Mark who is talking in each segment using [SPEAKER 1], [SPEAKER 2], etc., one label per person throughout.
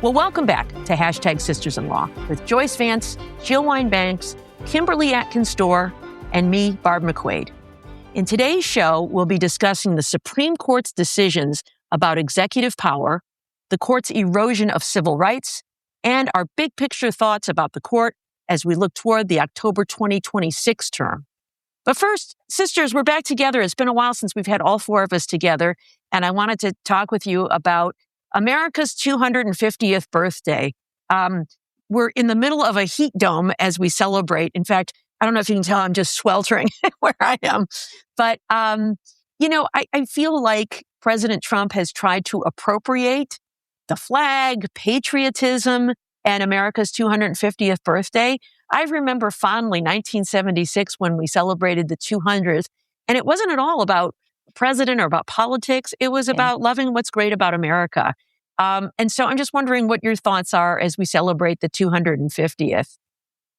[SPEAKER 1] Well, welcome back to Hashtag Sisters-in-Law with Joyce Vance, Jill Wine-Banks, Kimberly Atkins-Storr, and me, Barb McQuade. In today's show, we'll be discussing the Supreme Court's decisions about executive power, the court's erosion of civil rights, and our big picture thoughts about the court as we look toward the October 2026 term. But first, sisters, we're back together. It's been a while since we've had all four of us together, and I wanted to talk with you about America's 250th birthday. We're in the middle of a heat dome as we celebrate. In fact, I don't know if you can tell, I'm just sweltering where I am. But, I feel like President Trump has tried to appropriate the flag, patriotism, and America's 250th birthday. I remember fondly 1976 when we celebrated the 200th, and it wasn't at all about the president or about politics. It was about loving what's great about America. And so I'm just wondering what your thoughts are as we celebrate the 250th.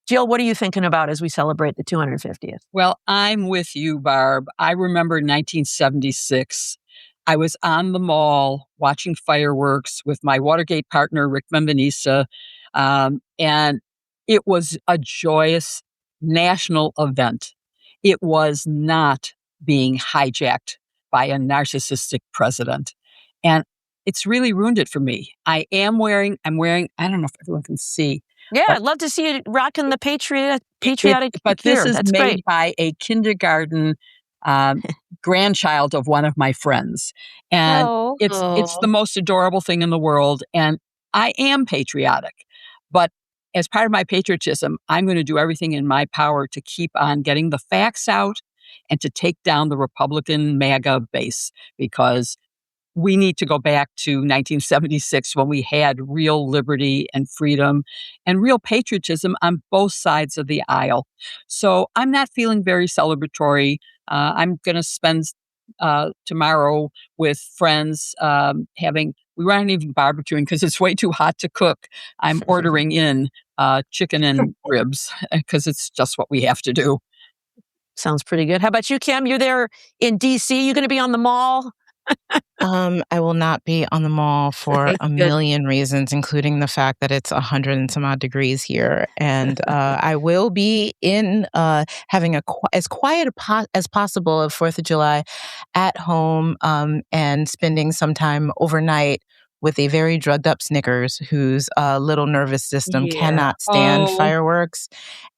[SPEAKER 1] Jill, what are you thinking about as we celebrate the 250th?
[SPEAKER 2] Well, I'm with you, Barb. I remember 1976. I was on the mall watching fireworks with my Watergate partner, Rick Membanisa, and it was a joyous national event. It was not being hijacked by a narcissistic president. And it's really ruined it for me. I'm wearing, I don't know if everyone can see.
[SPEAKER 1] Yeah, I'd love to see you rocking the patriotic
[SPEAKER 2] But
[SPEAKER 1] gear.
[SPEAKER 2] this is
[SPEAKER 1] That's
[SPEAKER 2] made
[SPEAKER 1] great.
[SPEAKER 2] by a kindergarten grandchild of one of my friends. And it's the most adorable thing in the world. And I am patriotic. But as part of my patriotism, I'm going to do everything in my power to keep on getting the facts out and to take down the Republican MAGA base, because we need to go back to 1976 when we had real liberty and freedom and real patriotism on both sides of the aisle. So I'm not feeling very celebratory. I'm going to spend tomorrow with friends we weren't even barbecuing because it's way too hot to cook. I'm ordering in chicken and ribs because it's just what we have to do.
[SPEAKER 1] Sounds pretty good. How about you, Kim? You're there in D.C. You're going to be on the mall?
[SPEAKER 3] I will not be on the mall for a million reasons, including the fact that it's 100 and some odd degrees here. And I will be in having as quiet as possible of 4th of July at home and spending some time overnight with a very drugged up Snickers whose little nervous system cannot stand fireworks.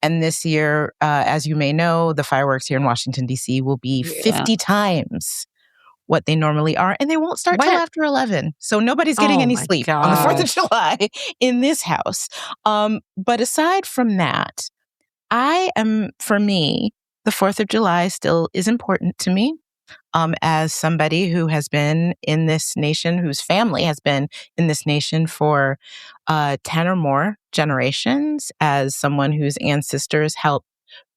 [SPEAKER 3] And this year, as you may know, the fireworks here in Washington, D.C. will be 50 times what they normally are, and they won't start till after 11. So nobody's getting any sleep on the 4th of July in this house. But aside from that, for me, the 4th of July still is important to me. As somebody who has been in this nation, whose family has been in this nation for 10 or more generations, as someone whose ancestors helped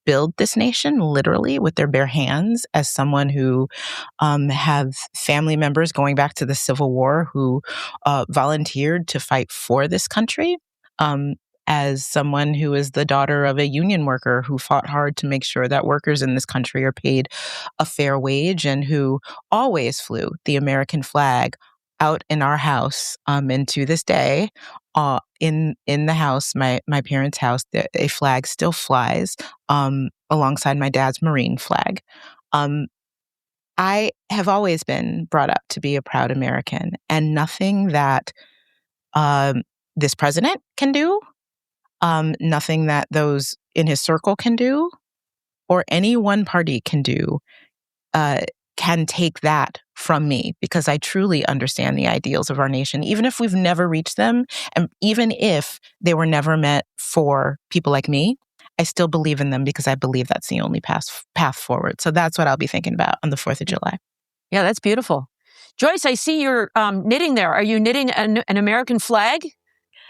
[SPEAKER 3] build this nation literally with their bare hands, as someone who have family members going back to the Civil War who volunteered to fight for this country, as someone who is the daughter of a union worker who fought hard to make sure that workers in this country are paid a fair wage, and who always flew the American flag out in our house. And to this day, in the house, my parents' house, a flag still flies alongside my dad's Marine flag. I have always been brought up to be a proud American, and nothing that this president can do, nothing that those in his circle can do, or any one party can do, can take that from me, because I truly understand the ideals of our nation, even if we've never reached them, and even if they were never meant for people like me. I still believe in them because I believe that's the only path forward. So that's what I'll be thinking about on the 4th of July.
[SPEAKER 1] Yeah, that's beautiful. Joyce, I see you're knitting there. Are you knitting an American flag?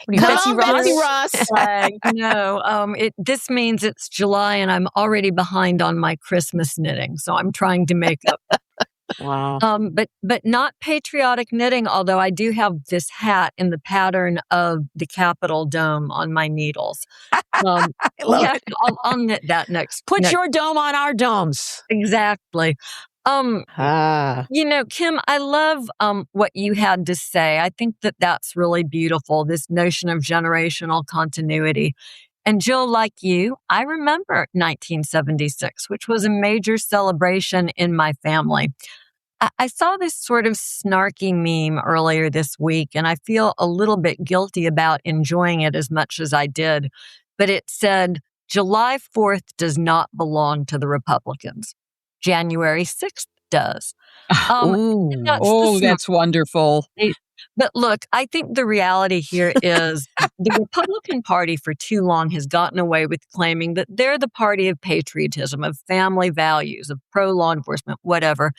[SPEAKER 1] Betsy Ross?
[SPEAKER 4] Flag. No, this means it's July and I'm already behind on my Christmas knitting. So I'm trying to make up.
[SPEAKER 1] Wow.
[SPEAKER 4] But not patriotic knitting, although I do have this hat in the pattern of the Capitol dome on my needles.
[SPEAKER 1] I love it.
[SPEAKER 4] I'll knit that next.
[SPEAKER 1] Put your dome on our domes.
[SPEAKER 4] Exactly. Kim, I love what you had to say. I think that that's really beautiful, this notion of generational continuity. And Jill, like you, I remember 1976, which was a major celebration in my family. I saw this sort of snarky meme earlier this week, and I feel a little bit guilty about enjoying it as much as I did. But it said, July 4th does not belong to the Republicans. January 6th does.
[SPEAKER 2] That's wonderful.
[SPEAKER 4] But look, I think the reality here is the Republican Party for too long has gotten away with claiming that they're the party of patriotism, of family values, of pro-law enforcement, whatever.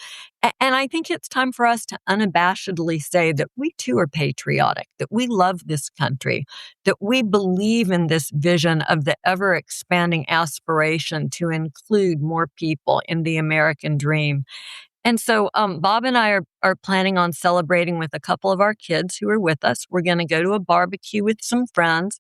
[SPEAKER 4] And I think it's time for us to unabashedly say that we too are patriotic, that we love this country, that we believe in this vision of the ever-expanding aspiration to include more people in the American dream. And so Bob and I are planning on celebrating with a couple of our kids who are with us. We're going to go to a barbecue with some friends.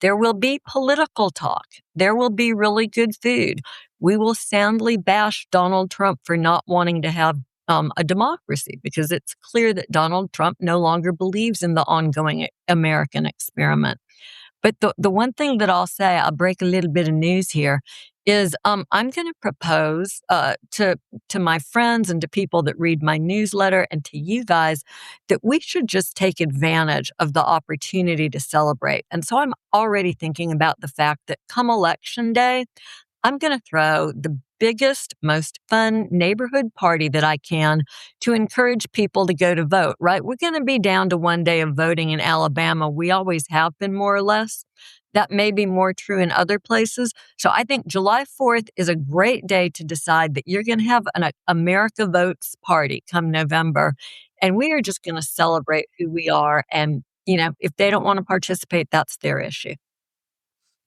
[SPEAKER 4] There will be political talk. There will be really good food. We will soundly bash Donald Trump for not wanting to have a democracy, because it's clear that Donald Trump no longer believes in the ongoing American experiment. But the one thing that I'll say, I'll break a little bit of news here, is I'm going to propose to my friends and to people that read my newsletter and to you guys that we should just take advantage of the opportunity to celebrate. And so I'm already thinking about the fact that come Election Day, I'm going to throw the biggest, most fun neighborhood party that I can to encourage people to go to vote, right? We're going to be down to one day of voting in Alabama. We always have been, more or less. That may be more true in other places. So I think July 4th is a great day to decide that you're going to have an America Votes party come November. And we are just going to celebrate who we are. And, if they don't want to participate, that's their issue.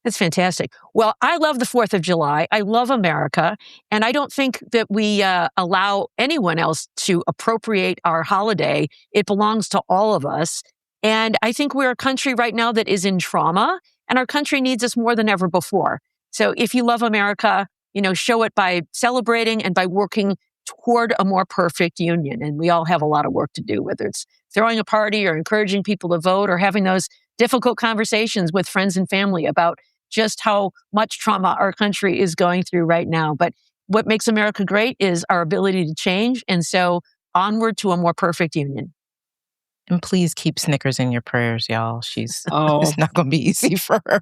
[SPEAKER 1] That's fantastic. Well, I love the 4th of July. I love America. And I don't think that we allow anyone else to appropriate our holiday. It belongs to all of us. And I think we're a country right now that is in trauma, and our country needs us more than ever before. So if you love America, show it by celebrating and by working toward a more perfect union. And we all have a lot of work to do, whether it's throwing a party or encouraging people to vote or having those difficult conversations with friends and family about just how much trauma our country is going through right now. But what makes America great is our ability to change. And so onward to a more perfect union.
[SPEAKER 3] And please keep Snickers in your prayers, y'all. It's not going to be easy for her.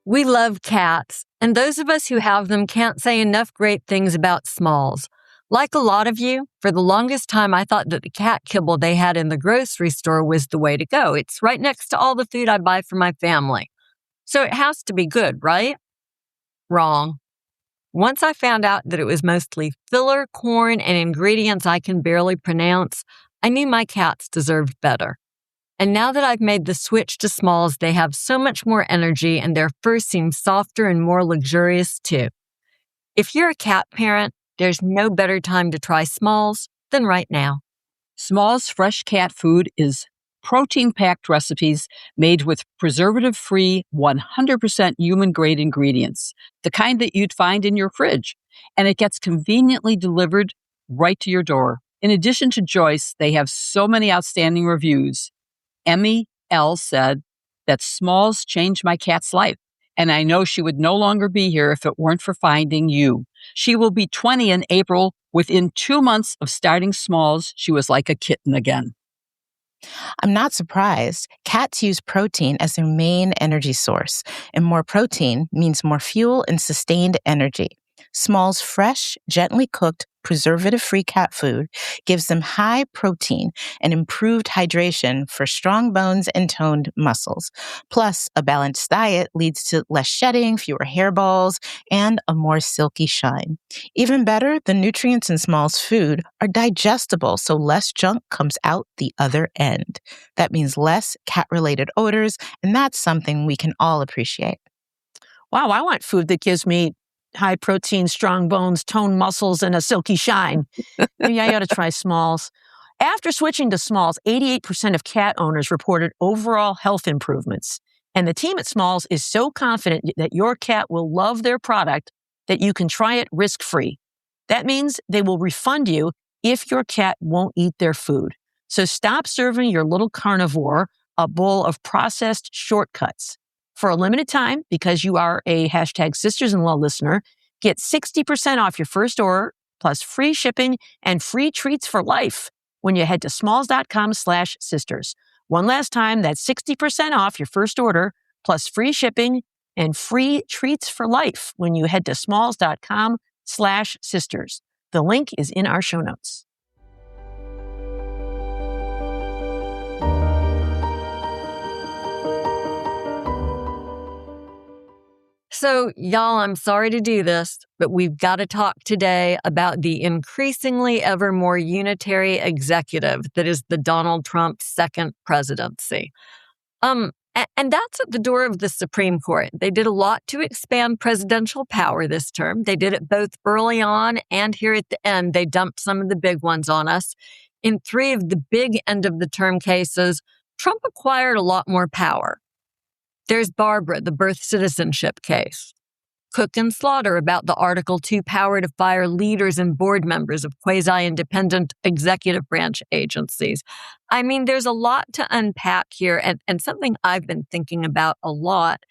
[SPEAKER 4] We love cats, and those of us who have them can't say enough great things about Smalls. Like a lot of you, for the longest time I thought that the cat kibble they had in the grocery store was the way to go. It's right next to all the food I buy for my family. So it has to be good, right? Wrong. Once I found out that it was mostly filler, corn, and ingredients I can barely pronounce, I knew my cats deserved better. And now that I've made the switch to Smalls, they have so much more energy and their fur seems softer and more luxurious too. If you're a cat parent, there's no better time to try Smalls than right now.
[SPEAKER 2] Smalls fresh cat food is protein-packed recipes made with preservative-free, 100% human-grade ingredients, the kind that you'd find in your fridge. And it gets conveniently delivered right to your door. In addition to Joyce, they have so many outstanding reviews. Emmy L. said that Smalls changed my cat's life, and I know she would no longer be here if it weren't for finding you. She will be 20 in April. Within 2 months of starting Smalls, she was like a kitten again.
[SPEAKER 3] I'm not surprised. Cats use protein as their main energy source, and more protein means more fuel and sustained energy. Smalls fresh, gently cooked, preservative-free cat food gives them high protein and improved hydration for strong bones and toned muscles. Plus, a balanced diet leads to less shedding, fewer hairballs, and a more silky shine. Even better, the nutrients in Smalls food are digestible, so less junk comes out the other end. That means less cat-related odors, and that's something we can all appreciate.
[SPEAKER 1] Wow, I want food that gives me high protein, strong bones, toned muscles, and a silky shine. Maybe I ought to try Smalls. After switching to Smalls, 88% of cat owners reported overall health improvements. And the team at Smalls is so confident that your cat will love their product that you can try it risk-free. That means they will refund you if your cat won't eat their food. So stop serving your little carnivore a bowl of processed shortcuts. For a limited time, because you are a hashtag Sisters-in-Law listener, get 60% off your first order, plus free shipping and free treats for life when you head to smalls.com/sisters. One last time, that's 60% off your first order, plus free shipping and free treats for life when you head to smalls.com/sisters. The link is in our show notes.
[SPEAKER 4] So, y'all, I'm sorry to do this, but we've got to talk today about the increasingly ever more unitary executive that is the Donald Trump second presidency. And that's at the door of the Supreme Court. They did a lot to expand presidential power this term. They did it both early on and here at the end. They dumped some of the big ones on us. In 3 of the big end of the term cases, Trump acquired a lot more power. There's Barbara, the birth citizenship case. Cook and Slaughter about the Article 2 power to fire leaders and board members of quasi-independent executive branch agencies. I mean, there's a lot to unpack here, and something I've been thinking about a lot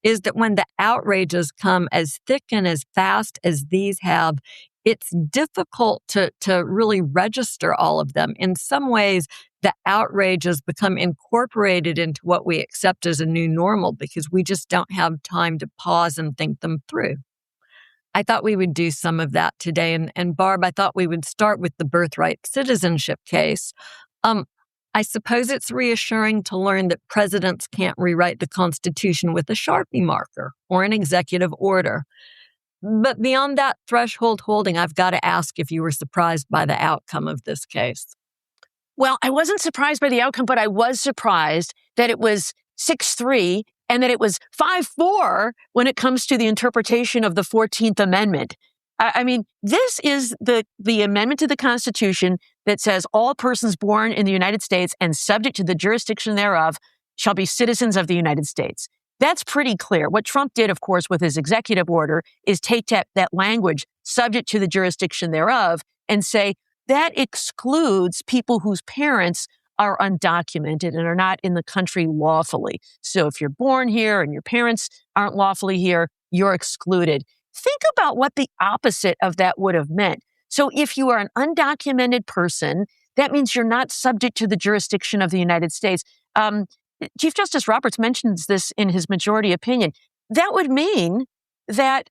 [SPEAKER 4] is that when the outrages come as thick and as fast as these have, it's difficult to really register all of them. In some ways, the outrages become incorporated into what we accept as a new normal because we just don't have time to pause and think them through. I thought we would do some of that today. And Barb, I thought we would start with the birthright citizenship case. I suppose it's reassuring to learn that presidents can't rewrite the Constitution with a Sharpie marker or an executive order. But beyond that threshold holding, I've got to ask if you were surprised by the outcome of this case.
[SPEAKER 1] Well, I wasn't surprised by the outcome, but I was surprised that it was 6-3 and that it was 5-4 when it comes to the interpretation of the 14th Amendment. I mean, this is the amendment to the Constitution that says all persons born in the United States and subject to the jurisdiction thereof shall be citizens of the United States. That's pretty clear. What Trump did, of course, with his executive order is take that language, subject to the jurisdiction thereof, and say that excludes people whose parents are undocumented and are not in the country lawfully. So if you're born here and your parents aren't lawfully here, you're excluded. Think about what the opposite of that would have meant. So if you are an undocumented person, that means you're not subject to the jurisdiction of the United States. Chief Justice Roberts mentions this in his majority opinion. That would mean that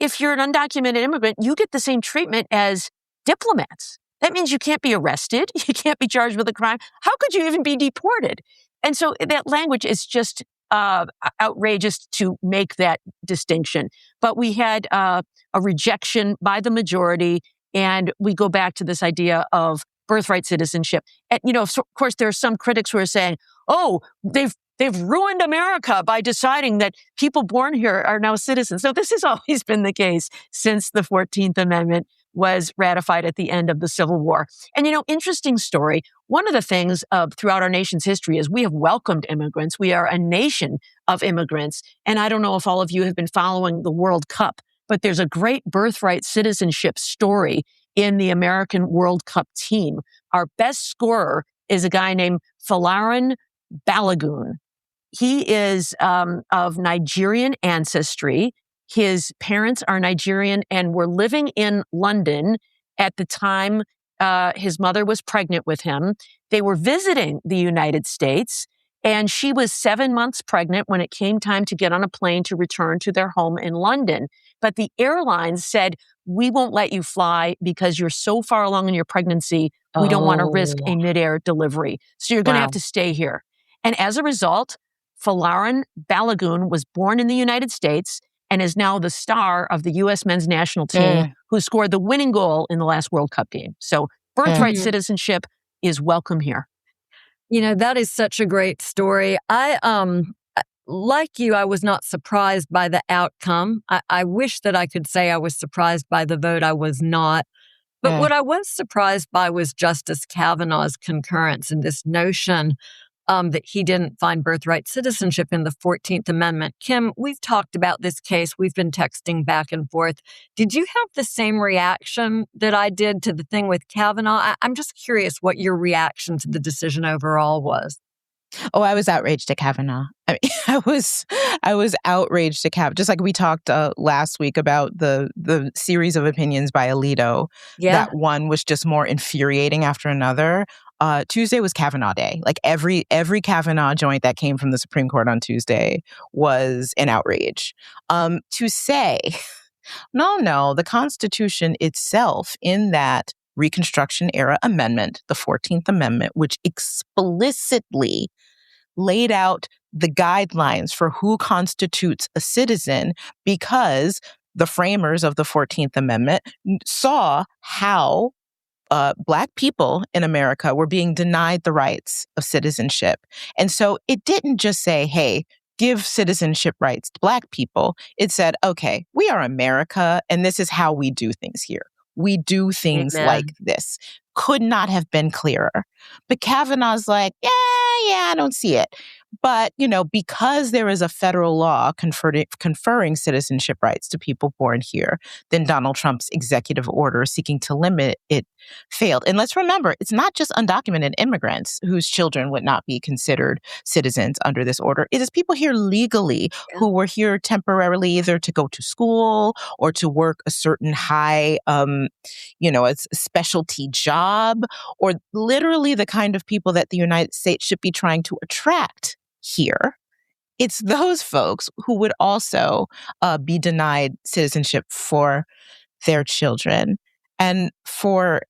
[SPEAKER 1] if you're an undocumented immigrant, you get the same treatment as diplomats. That means you can't be arrested. You can't be charged with a crime. How could you even be deported? And so that language is just outrageous to make that distinction. But we had a rejection by the majority, and we go back to this idea of birthright citizenship. And, of course, there are some critics who are saying, oh, they've ruined America by deciding that people born here are now citizens. No, this has always been the case since the 14th Amendment was ratified at the end of the Civil War. And, interesting story. One of the things throughout our nation's history is we have welcomed immigrants. We are a nation of immigrants. And I don't know if all of you have been following the World Cup, but there's a great birthright citizenship story in the American World Cup team. Our best scorer is a guy named Folarin Balogun. He is of Nigerian ancestry. His parents are Nigerian and were living in London at the time his mother was pregnant with him. They were visiting the United States, and she was 7 months pregnant when it came time to get on a plane to return to their home in London. But the airlines said, we won't let you fly because you're so far along in your pregnancy, we don't want to risk a midair delivery. So you're going to have to stay here. And as a result, Folarin Balogun was born in the United States and is now the star of the U.S. men's national team who scored the winning goal in the last World Cup game. So birthright citizenship is welcome here.
[SPEAKER 4] That is such a great story. Like you, I was not surprised by the outcome. I wish that I could say I was surprised by the vote. I was not. But what I was surprised by was Justice Kavanaugh's concurrence in this notion that he didn't find birthright citizenship in the 14th Amendment. Kim, we've talked about this case. We've been texting back and forth. Did you have the same reaction that I did to the thing with Kavanaugh? I'm just curious what your reaction to the decision overall was.
[SPEAKER 3] Oh, I was outraged at Kavanaugh. I mean, I was outraged at Kavanaugh. Just like we talked last week about the series of opinions by Alito.
[SPEAKER 4] Yeah.
[SPEAKER 3] That one was just more infuriating after another. Tuesday was Kavanaugh Day. Like every Kavanaugh joint that came from the Supreme Court on Tuesday was an outrage. To say, no, the Constitution itself in that Reconstruction era amendment, the 14th Amendment, which explicitly laid out the guidelines for who constitutes a citizen, because the framers of the 14th Amendment saw how Black people in America were being denied the rights of citizenship. And so it didn't just say, hey, give citizenship rights to Black people. It said, okay, we are America, and this is how we do things here. We do things like this. Could not have been clearer. But Kavanaugh's like, yeah, I don't see it. But, because there is a federal law conferring citizenship rights to people born here, then Donald Trump's executive order seeking to limit it failed. And let's remember, it's not just undocumented immigrants whose children would not be considered citizens under this order. It is people here legally who were here temporarily, either to go to school or to work a certain high, a specialty job, or literally the kind of people that the United States should be trying to attract here. It's those folks who would also be denied citizenship for their children. And for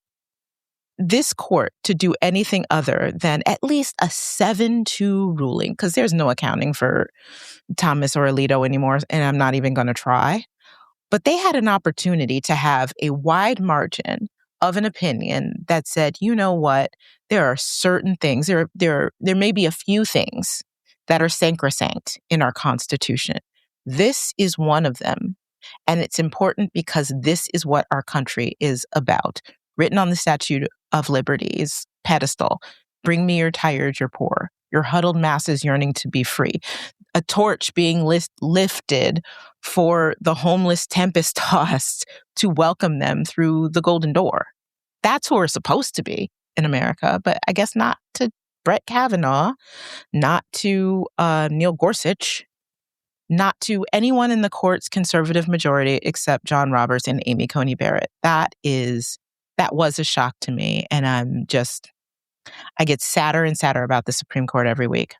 [SPEAKER 3] this court to do anything other than at least a 7-2 ruling, because there's no accounting for Thomas or Alito anymore, and I'm not even going to try. But they had an opportunity to have a wide margin of an opinion that said, you know what, there are certain things, there may be a few things that are sacrosanct in our Constitution. This is one of them. And it's important because this is what our country is about. Written on the Statue of Liberty's pedestal, bring me your tired, your poor, your huddled masses yearning to be free. A torch being lifted for the homeless tempest-tossed to welcome them through the golden door. That's who we're supposed to be in America, but I guess not to Brett Kavanaugh, not to Neil Gorsuch, not to anyone in the court's conservative majority except John Roberts and Amy Coney Barrett. That was a shock to me, and I get sadder and sadder about the Supreme Court every week.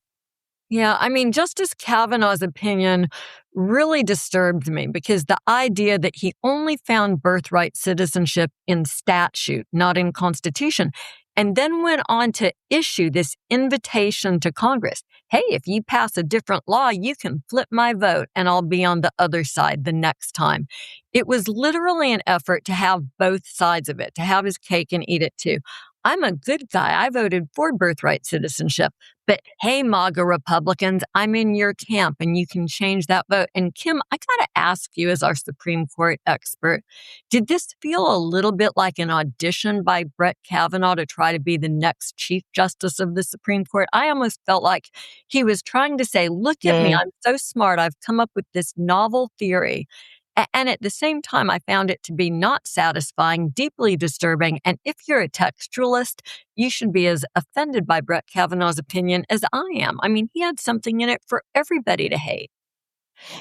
[SPEAKER 4] Yeah, I mean, Justice Kavanaugh's opinion really disturbed me because the idea that he only found birthright citizenship in statute, not in Constitution, and then went on to issue this invitation to Congress. Hey, if you pass a different law, you can flip my vote and I'll be on the other side the next time. It was literally an effort to have both sides of it, to have his cake and eat it too. I'm a good guy. I voted for birthright citizenship. But hey, MAGA Republicans, I'm in your camp and you can change that vote. And Kim, I got to ask you as our Supreme Court expert, did this feel a little bit like an audition by Brett Kavanaugh to try to be the next Chief Justice of the Supreme Court? I almost felt like he was trying to say, look at me, I'm so smart. I've come up with this novel theory. And at the same time, I found it to be not satisfying, deeply disturbing. And if you're a textualist, you should be as offended by Brett Kavanaugh's opinion as I am. I mean, he had something in it for everybody to hate.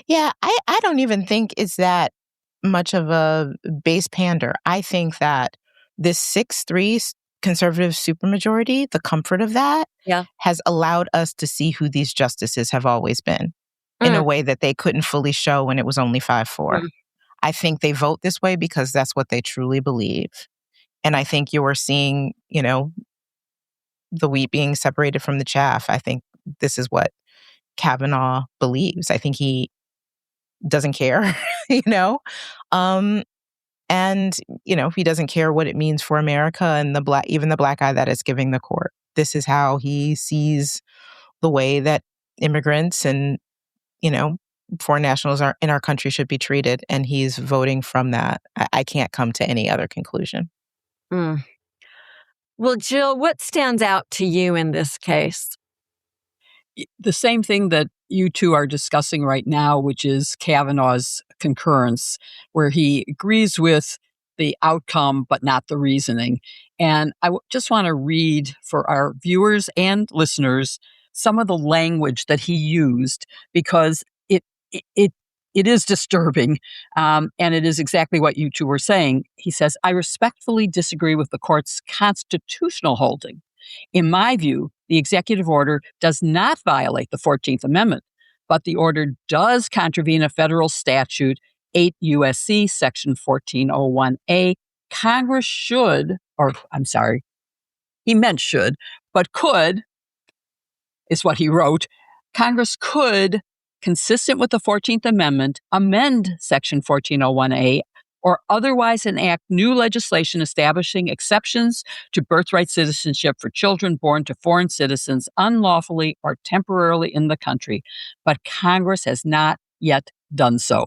[SPEAKER 3] Yeah, I don't even think it's that much of a base pander. I think that this 6-3 conservative supermajority, the comfort of that, has allowed us to see who these justices have always been. In a way that they couldn't fully show when it was only 5-4. I think they vote this way because that's what they truly believe. And I think you are seeing, the wheat being separated from the chaff. I think this is what Kavanaugh believes. I think he doesn't care, and, he doesn't care what it means for America and even the black eye that it's giving the court. This is how he sees the way that immigrants and foreign nationals in our country should be treated, and he's voting from that. I can't come to any other conclusion.
[SPEAKER 4] Mm. Well, Jill, what stands out to you in this case?
[SPEAKER 2] The same thing that you two are discussing right now, which is Kavanaugh's concurrence, where he agrees with the outcome but not the reasoning. And I just want to read for our viewers and listeners some of the language that he used, because it is disturbing, and it is exactly what you two were saying. He says, "I respectfully disagree with the court's constitutional holding. In my view, the executive order does not violate the 14th Amendment, but the order does contravene a federal statute, 8 U.S.C. Section 1401A. Congress should, or I'm sorry, he meant should, but could, is what he wrote. Congress could, consistent with the 14th Amendment, amend Section 1401A or otherwise enact new legislation establishing exceptions to birthright citizenship for children born to foreign citizens unlawfully or temporarily in the country. But Congress has not yet done so."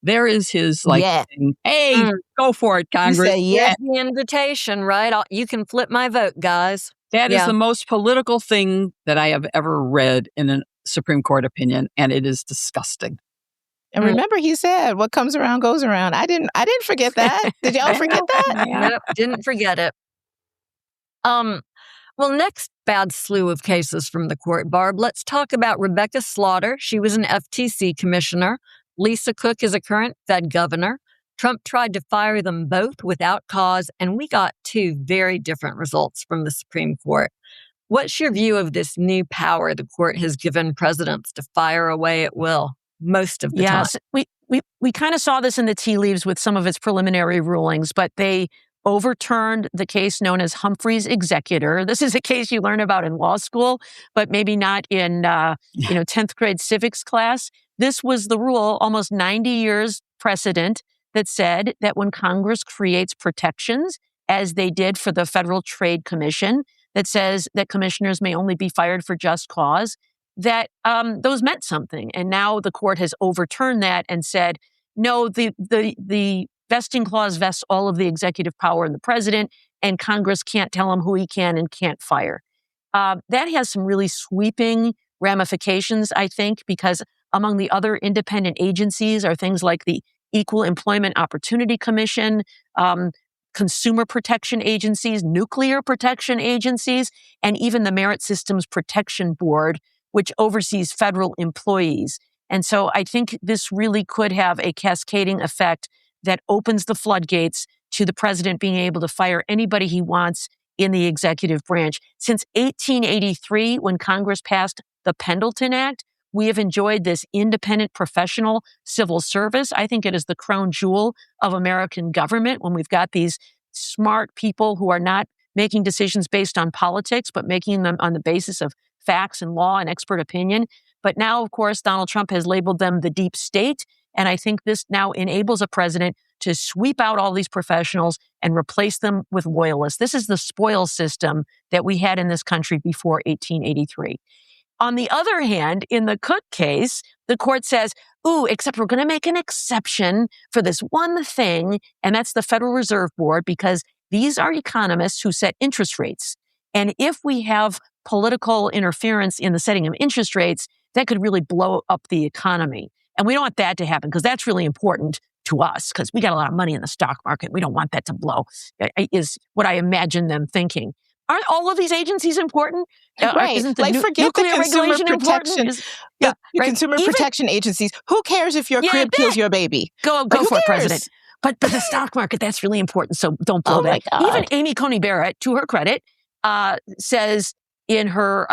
[SPEAKER 2] There is his saying, hey, go for it, Congress.
[SPEAKER 3] You say yeah.
[SPEAKER 4] The invitation, right? You can flip my vote, guys.
[SPEAKER 2] That is the most political thing that I have ever read in a Supreme Court opinion, and it is disgusting.
[SPEAKER 3] And remember, he said, "What comes around goes around." I didn't forget that. Did y'all forget that?
[SPEAKER 4] Nope, didn't forget it. Well, next bad slew of cases from the court, Barb. Let's talk about Rebecca Slaughter. She was an FTC commissioner. Lisa Cook is a current Fed governor. Trump tried to fire them both without cause, and we got two very different results from the Supreme Court. What's your view of this new power the court has given presidents to fire away at will most of the time?
[SPEAKER 1] Yes, we kind of saw this in the tea leaves with some of its preliminary rulings, but they overturned the case known as Humphrey's Executor. This is a case you learn about in law school, but maybe not in 10th grade civics class. This was the rule, almost 90 years precedent, that said that when Congress creates protections, as they did for the Federal Trade Commission, that says that commissioners may only be fired for just cause, that those meant something. And now the court has overturned that and said, no, the vesting clause vests all of the executive power in the president, and Congress can't tell him who he can and can't fire. That has some really sweeping ramifications, I think, because among the other independent agencies are things like the Equal Employment Opportunity Commission, consumer protection agencies, nuclear protection agencies, and even the Merit Systems Protection Board, which oversees federal employees. And so I think this really could have a cascading effect that opens the floodgates to the president being able to fire anybody he wants in the executive branch. Since 1883, when Congress passed the Pendleton Act, we have enjoyed this independent professional civil service. I think it is the crown jewel of American government when we've got these smart people who are not making decisions based on politics, but making them on the basis of facts and law and expert opinion. But now, of course, Donald Trump has labeled them the deep state. And I think this now enables a president to sweep out all these professionals and replace them with loyalists. This is the spoil system that we had in this country before 1883. On the other hand, in the Cook case, the court says, except we're going to make an exception for this one thing, and that's the Federal Reserve Board, because these are economists who set interest rates. And if we have political interference in the setting of interest rates, that could really blow up the economy. And we don't want that to happen, because that's really important to us, because we got a lot of money in the stock market. We don't want that to blow, is what I imagine them thinking. Aren't all of these agencies important?
[SPEAKER 3] Right.
[SPEAKER 1] Isn't the
[SPEAKER 3] forget the consumer protection. Consumer
[SPEAKER 1] Even,
[SPEAKER 3] protection agencies. Who cares if your crib kills your baby?
[SPEAKER 1] Go for it, President. But the stock market, that's really important. So don't blow that. Even Amy Coney Barrett, to her credit, says in her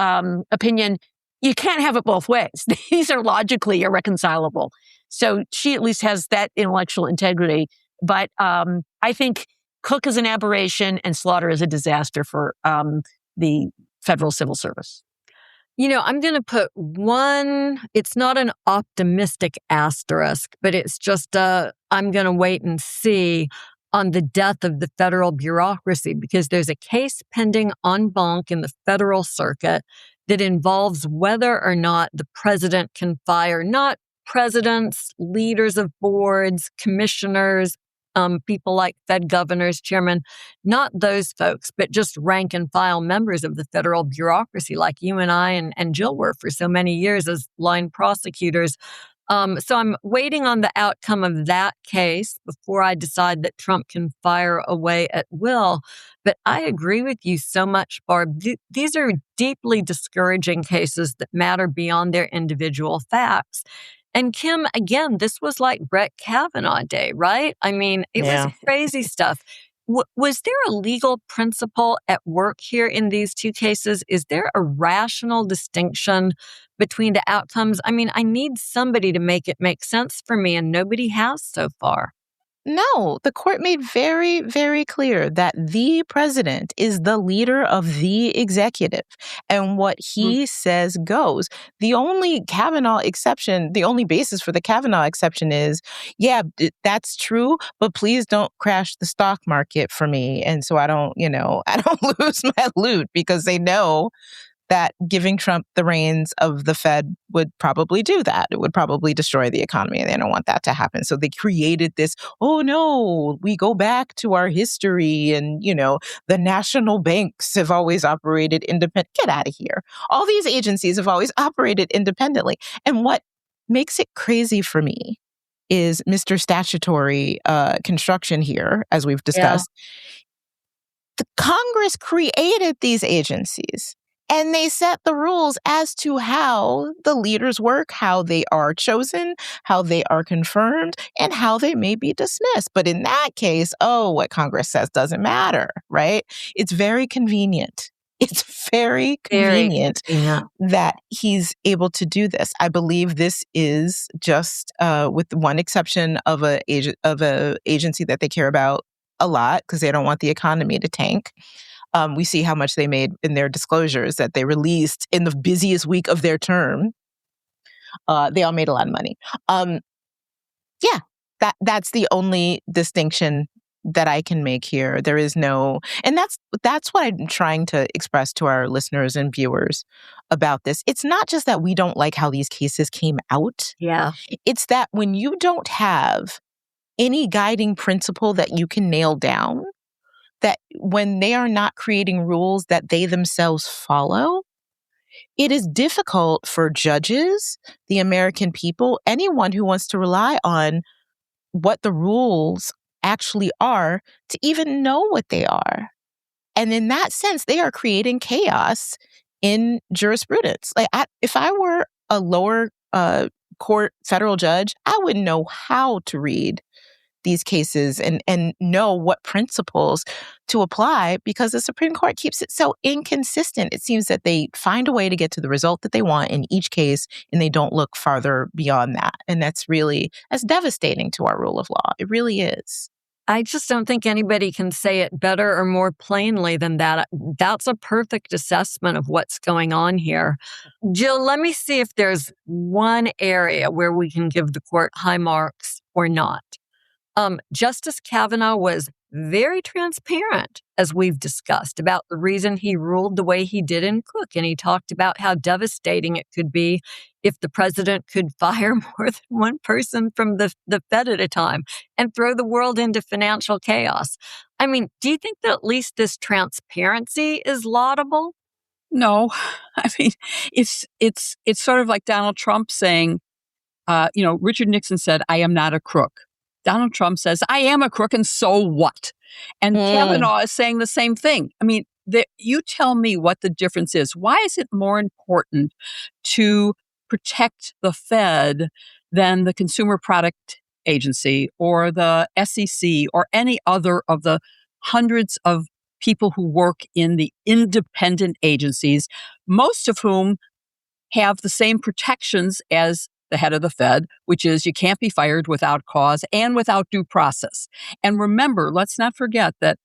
[SPEAKER 1] opinion, you can't have it both ways. These are logically irreconcilable. So she at least has that intellectual integrity. But I think Cook is an aberration and Slaughter is a disaster for the federal civil service.
[SPEAKER 4] I'm going to put one, it's not an optimistic asterisk, but it's just I'm going to wait and see on the death of the federal bureaucracy, because there's a case pending en banc in the federal circuit that involves whether or not the president can fire not presidents, leaders of boards, commissioners, people like Fed governors, chairman, not those folks, but just rank and file members of the federal bureaucracy like you and I and Jill were for so many years as line prosecutors. So I'm waiting on the outcome of that case before I decide that Trump can fire away at will. But I agree with you so much, Barb. These are deeply discouraging cases that matter beyond their individual facts. And Kim, again, this was like Brett Kavanaugh Day, right? I mean, it was crazy stuff. Was there a legal principle at work here in these two cases? Is there a rational distinction between the outcomes? I mean, I need somebody to make it make sense for me, and nobody has so far.
[SPEAKER 3] No, the court made very, very clear that the president is the leader of the executive, and what he says goes. The only Kavanaugh exception, the only basis for the Kavanaugh exception is, that's true, but please don't crash the stock market for me. And so I don't lose my loot, because they know that giving Trump the reins of the Fed would probably do that. It would probably destroy the economy, and they don't want that to happen. So they created this, oh no, we go back to our history, and, the national banks have always operated independent. Get out of here. All these agencies have always operated independently. And what makes it crazy for me is Mr. Statutory construction here, as we've discussed. The Congress created these agencies. And they set the rules as to how the leaders work, how they are chosen, how they are confirmed, and how they may be dismissed. But in that case, what Congress says doesn't matter, right? It's very convenient. It's very convenient that he's able to do this. I believe this is just, with one exception of a agency that they care about a lot, because they don't want the economy to tank. We see how much they made in their disclosures that they released in the busiest week of their term. They all made a lot of money. That's the only distinction that I can make here. There is no, and that's what I'm trying to express to our listeners and viewers about this. It's not just that we don't like how these cases came out.
[SPEAKER 4] Yeah.
[SPEAKER 3] It's that when you don't have any guiding principle that you can nail down, that when they are not creating rules that they themselves follow, it is difficult for judges, the American people, anyone who wants to rely on what the rules actually are, to even know what they are. And in that sense, they are creating chaos in jurisprudence. Like, if I were a lower court federal judge, I wouldn't know how to read these cases and know what principles to apply, because the Supreme Court keeps it so inconsistent. It seems that they find a way to get to the result that they want in each case, and they don't look farther beyond that. And that's devastating to our rule of law. It really is.
[SPEAKER 4] I just don't think anybody can say it better or more plainly than that. That's a perfect assessment of what's going on here. Jill, let me see if there's one area where we can give the court high marks or not. Justice Kavanaugh was very transparent, as we've discussed, about the reason he ruled the way he did in Cook. And he talked about how devastating it could be if the president could fire more than one person from the Fed at a time and throw the world into financial chaos. I mean, do you think that at least this transparency is laudable?
[SPEAKER 2] No. I mean, it's sort of like Donald Trump saying, Richard Nixon said, "I am not a crook." Donald Trump says, "I am a crook, and so what?" And Kavanaugh is saying the same thing. I mean, you tell me what the difference is. Why is it more important to protect the Fed than the Consumer Product Agency or the SEC or any other of the hundreds of people who work in the independent agencies, most of whom have the same protections as the head of the Fed, which is you can't be fired without cause and without due process. And remember, let's not forget that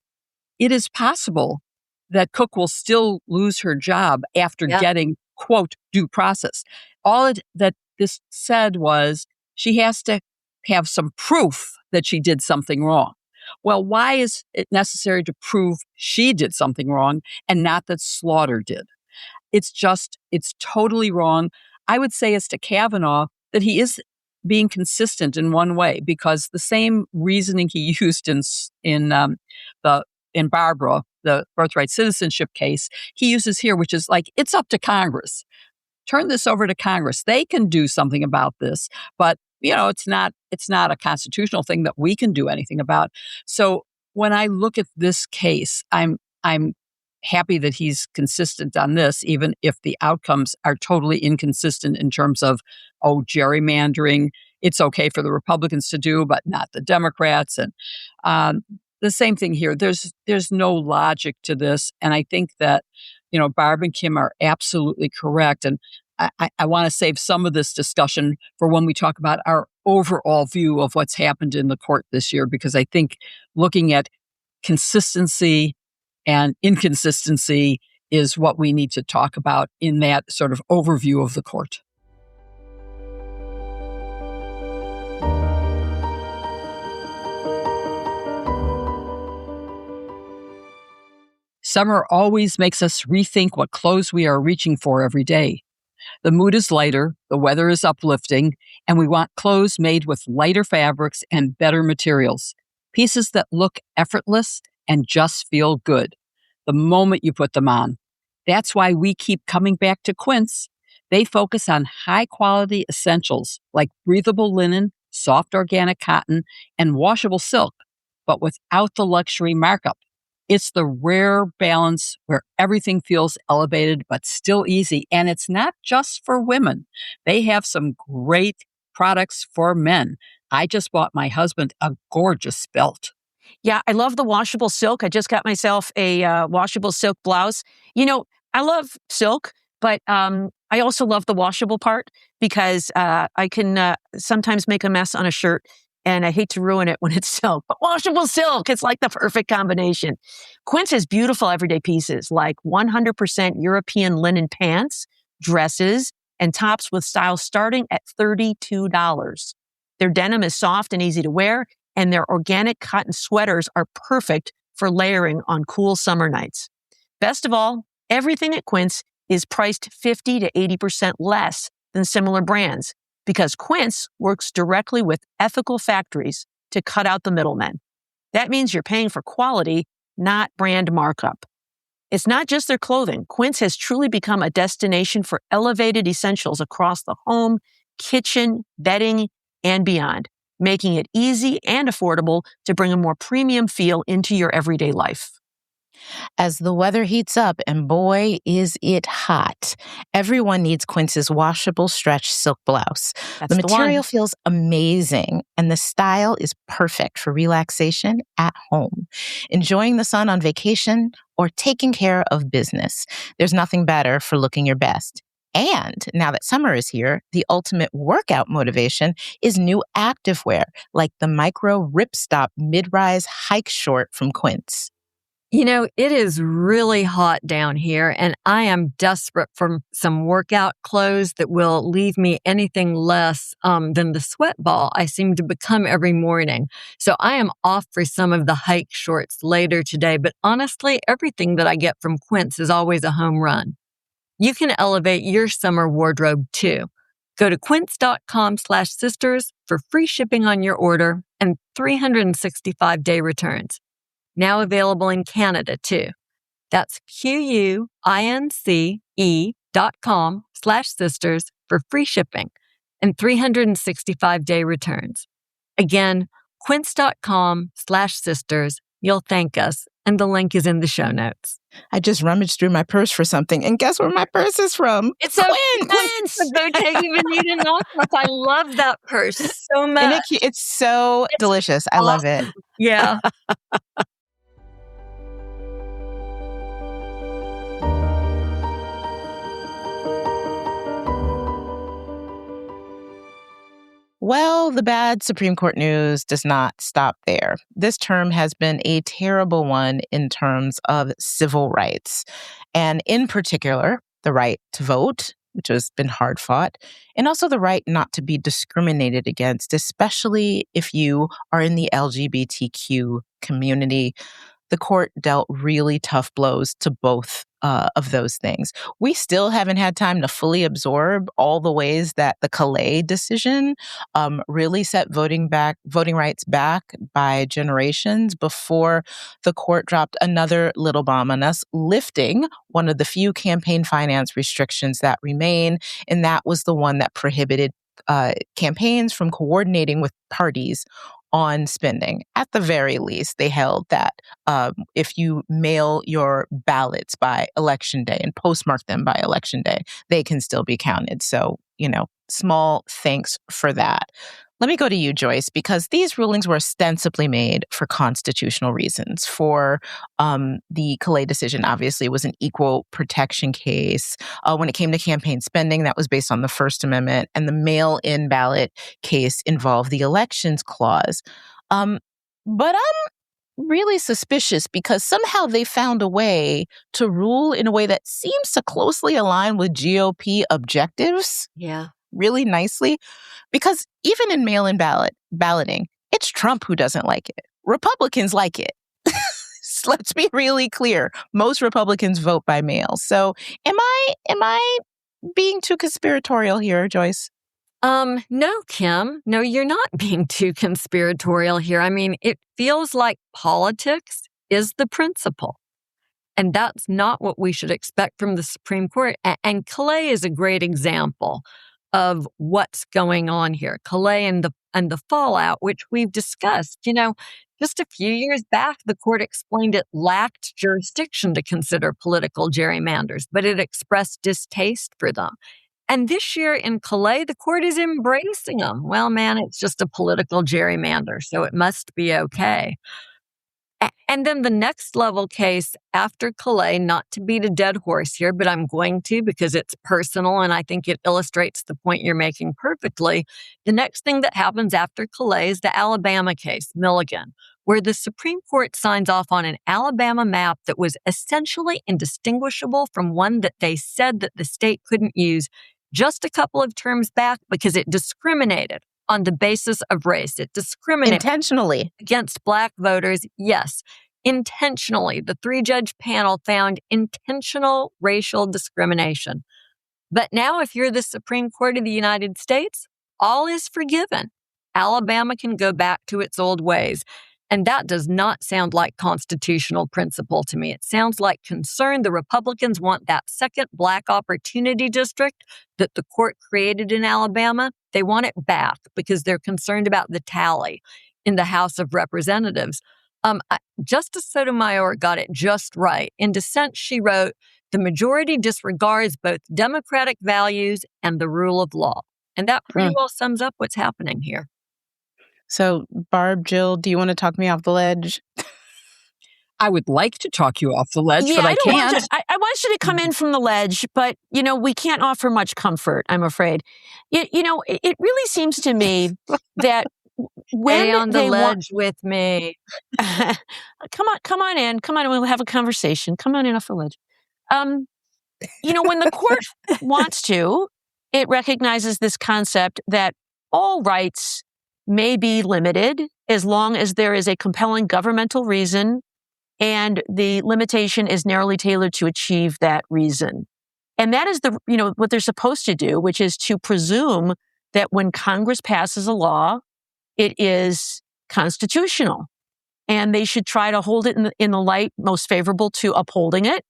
[SPEAKER 2] it is possible that Cook will still lose her job after getting, quote, due process. All that this said was she has to have some proof that she did something wrong. Well, why is it necessary to prove she did something wrong and not that Slaughter did? It's totally wrong. I would say as to Kavanaugh that he is being consistent in one way, because the same reasoning he used in Barbara, the birthright citizenship case, he uses here, which is like, it's up to Congress. Turn this over to Congress. They can do something about this, but it's not a constitutional thing that we can do anything about. So when I look at this case, I'm happy that he's consistent on this, even if the outcomes are totally inconsistent in terms of, gerrymandering. It's okay for the Republicans to do, but not the Democrats. And the same thing here. There's no logic to this. And I think that, Barb and Kim are absolutely correct. And I want to save some of this discussion for when we talk about our overall view of what's happened in the court this year, because I think looking at consistency and inconsistency is what we need to talk about in that sort of overview of the court. Summer always makes us rethink what clothes we are reaching for every day. The mood is lighter, the weather is uplifting, and we want clothes made with lighter fabrics and better materials. Pieces that look effortless and just feel good the moment you put them on. That's why we keep coming back to Quince. They focus on high-quality essentials like breathable linen, soft organic cotton, and washable silk, but without the luxury markup. It's the rare balance where everything feels elevated but still easy. And it's not just for women. They have some great products for men. I just bought my husband a gorgeous belt.
[SPEAKER 1] Yeah, I love the washable silk. I just got myself a washable silk blouse. I love silk, but I also love the washable part because I can sometimes make a mess on a shirt, and I hate to ruin it when it's silk. But washable silk, it's like the perfect combination. Quince has beautiful everyday pieces like 100% European linen pants, dresses, and tops with styles starting at $32. Their denim is soft and easy to wear, and their organic cotton sweaters are perfect for layering on cool summer nights. Best of all, everything at Quince is priced 50 to 80% less than similar brands because Quince works directly with ethical factories to cut out the middlemen. That means you're paying for quality, not brand markup. It's not just their clothing. Quince has truly become a destination for elevated essentials across the home, kitchen, bedding, and beyond, making it easy and affordable to bring a more premium feel into your everyday life.
[SPEAKER 3] As the weather heats up, and boy, is it hot, everyone needs Quince's washable stretch silk blouse. The material feels amazing, and the style is perfect for relaxation at home, enjoying the sun on vacation, or taking care of business. There's nothing better for looking your best. And now that summer is here, the ultimate workout motivation is new activewear, like the Micro Ripstop Mid-Rise Hike Short from Quince.
[SPEAKER 4] It is really hot down here, and I am desperate for some workout clothes that will leave me anything less than the sweat ball I seem to become every morning. So I am off for some of the hike shorts later today, but honestly, everything that I get from Quince is always a home run. You can elevate your summer wardrobe too. Go to quince.com/sisters for free shipping on your order and 365-day returns. Now available in Canada too. That's QUINCE.com/sisters for free shipping and 365-day returns. Again, quince.com/sisters. You'll thank us, and the link is in the show notes.
[SPEAKER 3] I just rummaged through my purse for something, and guess where my purse is from?
[SPEAKER 4] It's Quince! The Bottega Veneta Northwest. I love that purse so much.
[SPEAKER 3] And it's so delicious. I love it.
[SPEAKER 4] Yeah.
[SPEAKER 3] Well, the bad Supreme Court news does not stop there. This term has been a terrible one in terms of civil rights, and in particular, the right to vote, which has been hard fought, and also the right not to be discriminated against, especially if you are in the LGBTQ community. the court dealt really tough blows to both of those things. We still haven't had time to fully absorb all the ways that the Calais decision really set voting rights back by generations before the court dropped another little bomb on us, lifting one of the few campaign finance restrictions that remain, and that was the one that prohibited campaigns from coordinating with parties on spending. At the very least, they held that if you mail your ballots by election day and postmark them by election day, they can still be counted. So, small thanks for that. Let me go to you, Joyce, because these rulings were ostensibly made for constitutional reasons. For the Calais decision, obviously, was an equal protection case. When it came to campaign spending, that was based on the First Amendment, and the mail-in ballot case involved the elections clause. But I'm really suspicious because somehow they found a way to rule in a way that seems to closely align with GOP objectives.
[SPEAKER 4] Yeah.
[SPEAKER 3] Really nicely, because even in mail-in balloting, it's Trump who doesn't like it. Republicans like it. Let's be really clear. Most Republicans vote by mail. So am I being too conspiratorial here, Joyce?
[SPEAKER 4] No, Kim. No, you're not being too conspiratorial here. I mean, it feels like politics is the principle. And that's not what we should expect from the Supreme Court. And Calais is a great example of what's going on here. Calais and the fallout, which we've discussed. Just a few years back, the court explained it lacked jurisdiction to consider political gerrymanders, but it expressed distaste for them. And this year in Calais, the court is embracing them. Well, man, it's just a political gerrymander, so it must be okay. And then the next level case after Calais, not to beat a dead horse here, but I'm going to because it's personal and I think it illustrates the point you're making perfectly. The next thing that happens after Calais is the Alabama case, Milligan, where the Supreme Court signs off on an Alabama map that was essentially indistinguishable from one that they said that the state couldn't use just a couple of terms back because it discriminated on the basis of race. It discriminated
[SPEAKER 3] intentionally
[SPEAKER 4] against Black voters. Yes, intentionally. The 3-judge panel found intentional racial discrimination. But now, if you're the Supreme Court of the United States, all is forgiven. Alabama can go back to its old ways. And that does not sound like constitutional principle to me. It sounds like concern. The Republicans want that second Black opportunity district that the court created in Alabama. They want it back because they're concerned about the tally in the House of Representatives. Justice Sotomayor got it just right. In dissent, she wrote, "The majority disregards both democratic values and the rule of law." And that pretty well sums up what's happening here.
[SPEAKER 3] So, Barb, Jill, do you want to talk me off the ledge?
[SPEAKER 2] I would like to talk you off the ledge, but I can't.
[SPEAKER 1] I want you to come in from the ledge, but, we can't offer much comfort, I'm afraid. It really seems to me that when
[SPEAKER 4] Stay on the
[SPEAKER 1] they
[SPEAKER 4] ledge with me.
[SPEAKER 1] Come on in. Come on, we'll have a conversation. Come on in off the ledge. When the court wants to, it recognizes this concept that all rights may be limited as long as there is a compelling governmental reason and the limitation is narrowly tailored to achieve that reason. And that is what they're supposed to do, which is to presume that when Congress passes a law, it is constitutional. And they should try to hold it in the light most favorable to upholding it,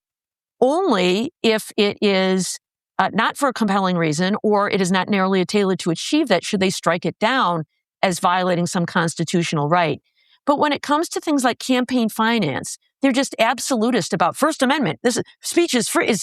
[SPEAKER 1] only if it is not for a compelling reason or it is not narrowly tailored to achieve that, should they strike it down as violating some constitutional right. But when it comes to things like campaign finance, they're just absolutist about First Amendment. Speech is free,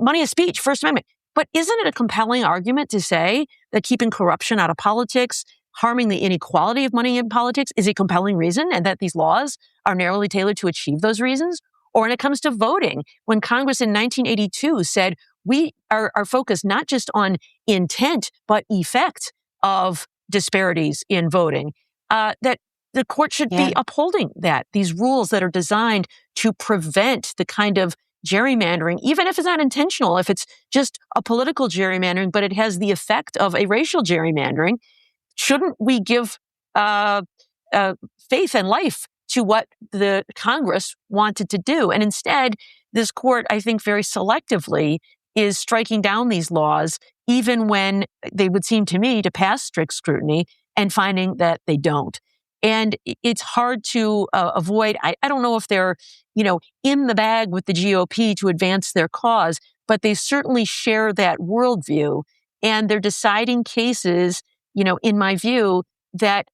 [SPEAKER 1] money is speech, First Amendment. But isn't it a compelling argument to say that keeping corruption out of politics, harming the inequality of money in politics is a compelling reason and that these laws are narrowly tailored to achieve those reasons? Or when it comes to voting, when Congress in 1982 said we are focused not just on intent, but effect of disparities in voting, that the court should be upholding these rules that are designed to prevent the kind of gerrymandering, even if it's not intentional, if it's just a political gerrymandering, but it has the effect of a racial gerrymandering. Shouldn't we give faith and life to what the Congress wanted to do. And instead, this court, I think very selectively, is striking down these laws, even when they would seem to me to pass strict scrutiny, and finding that they don't. And it's hard to avoid. I don't know if they're, in the bag with the GOP to advance their cause, but they certainly share that worldview. And they're deciding cases, in my view, that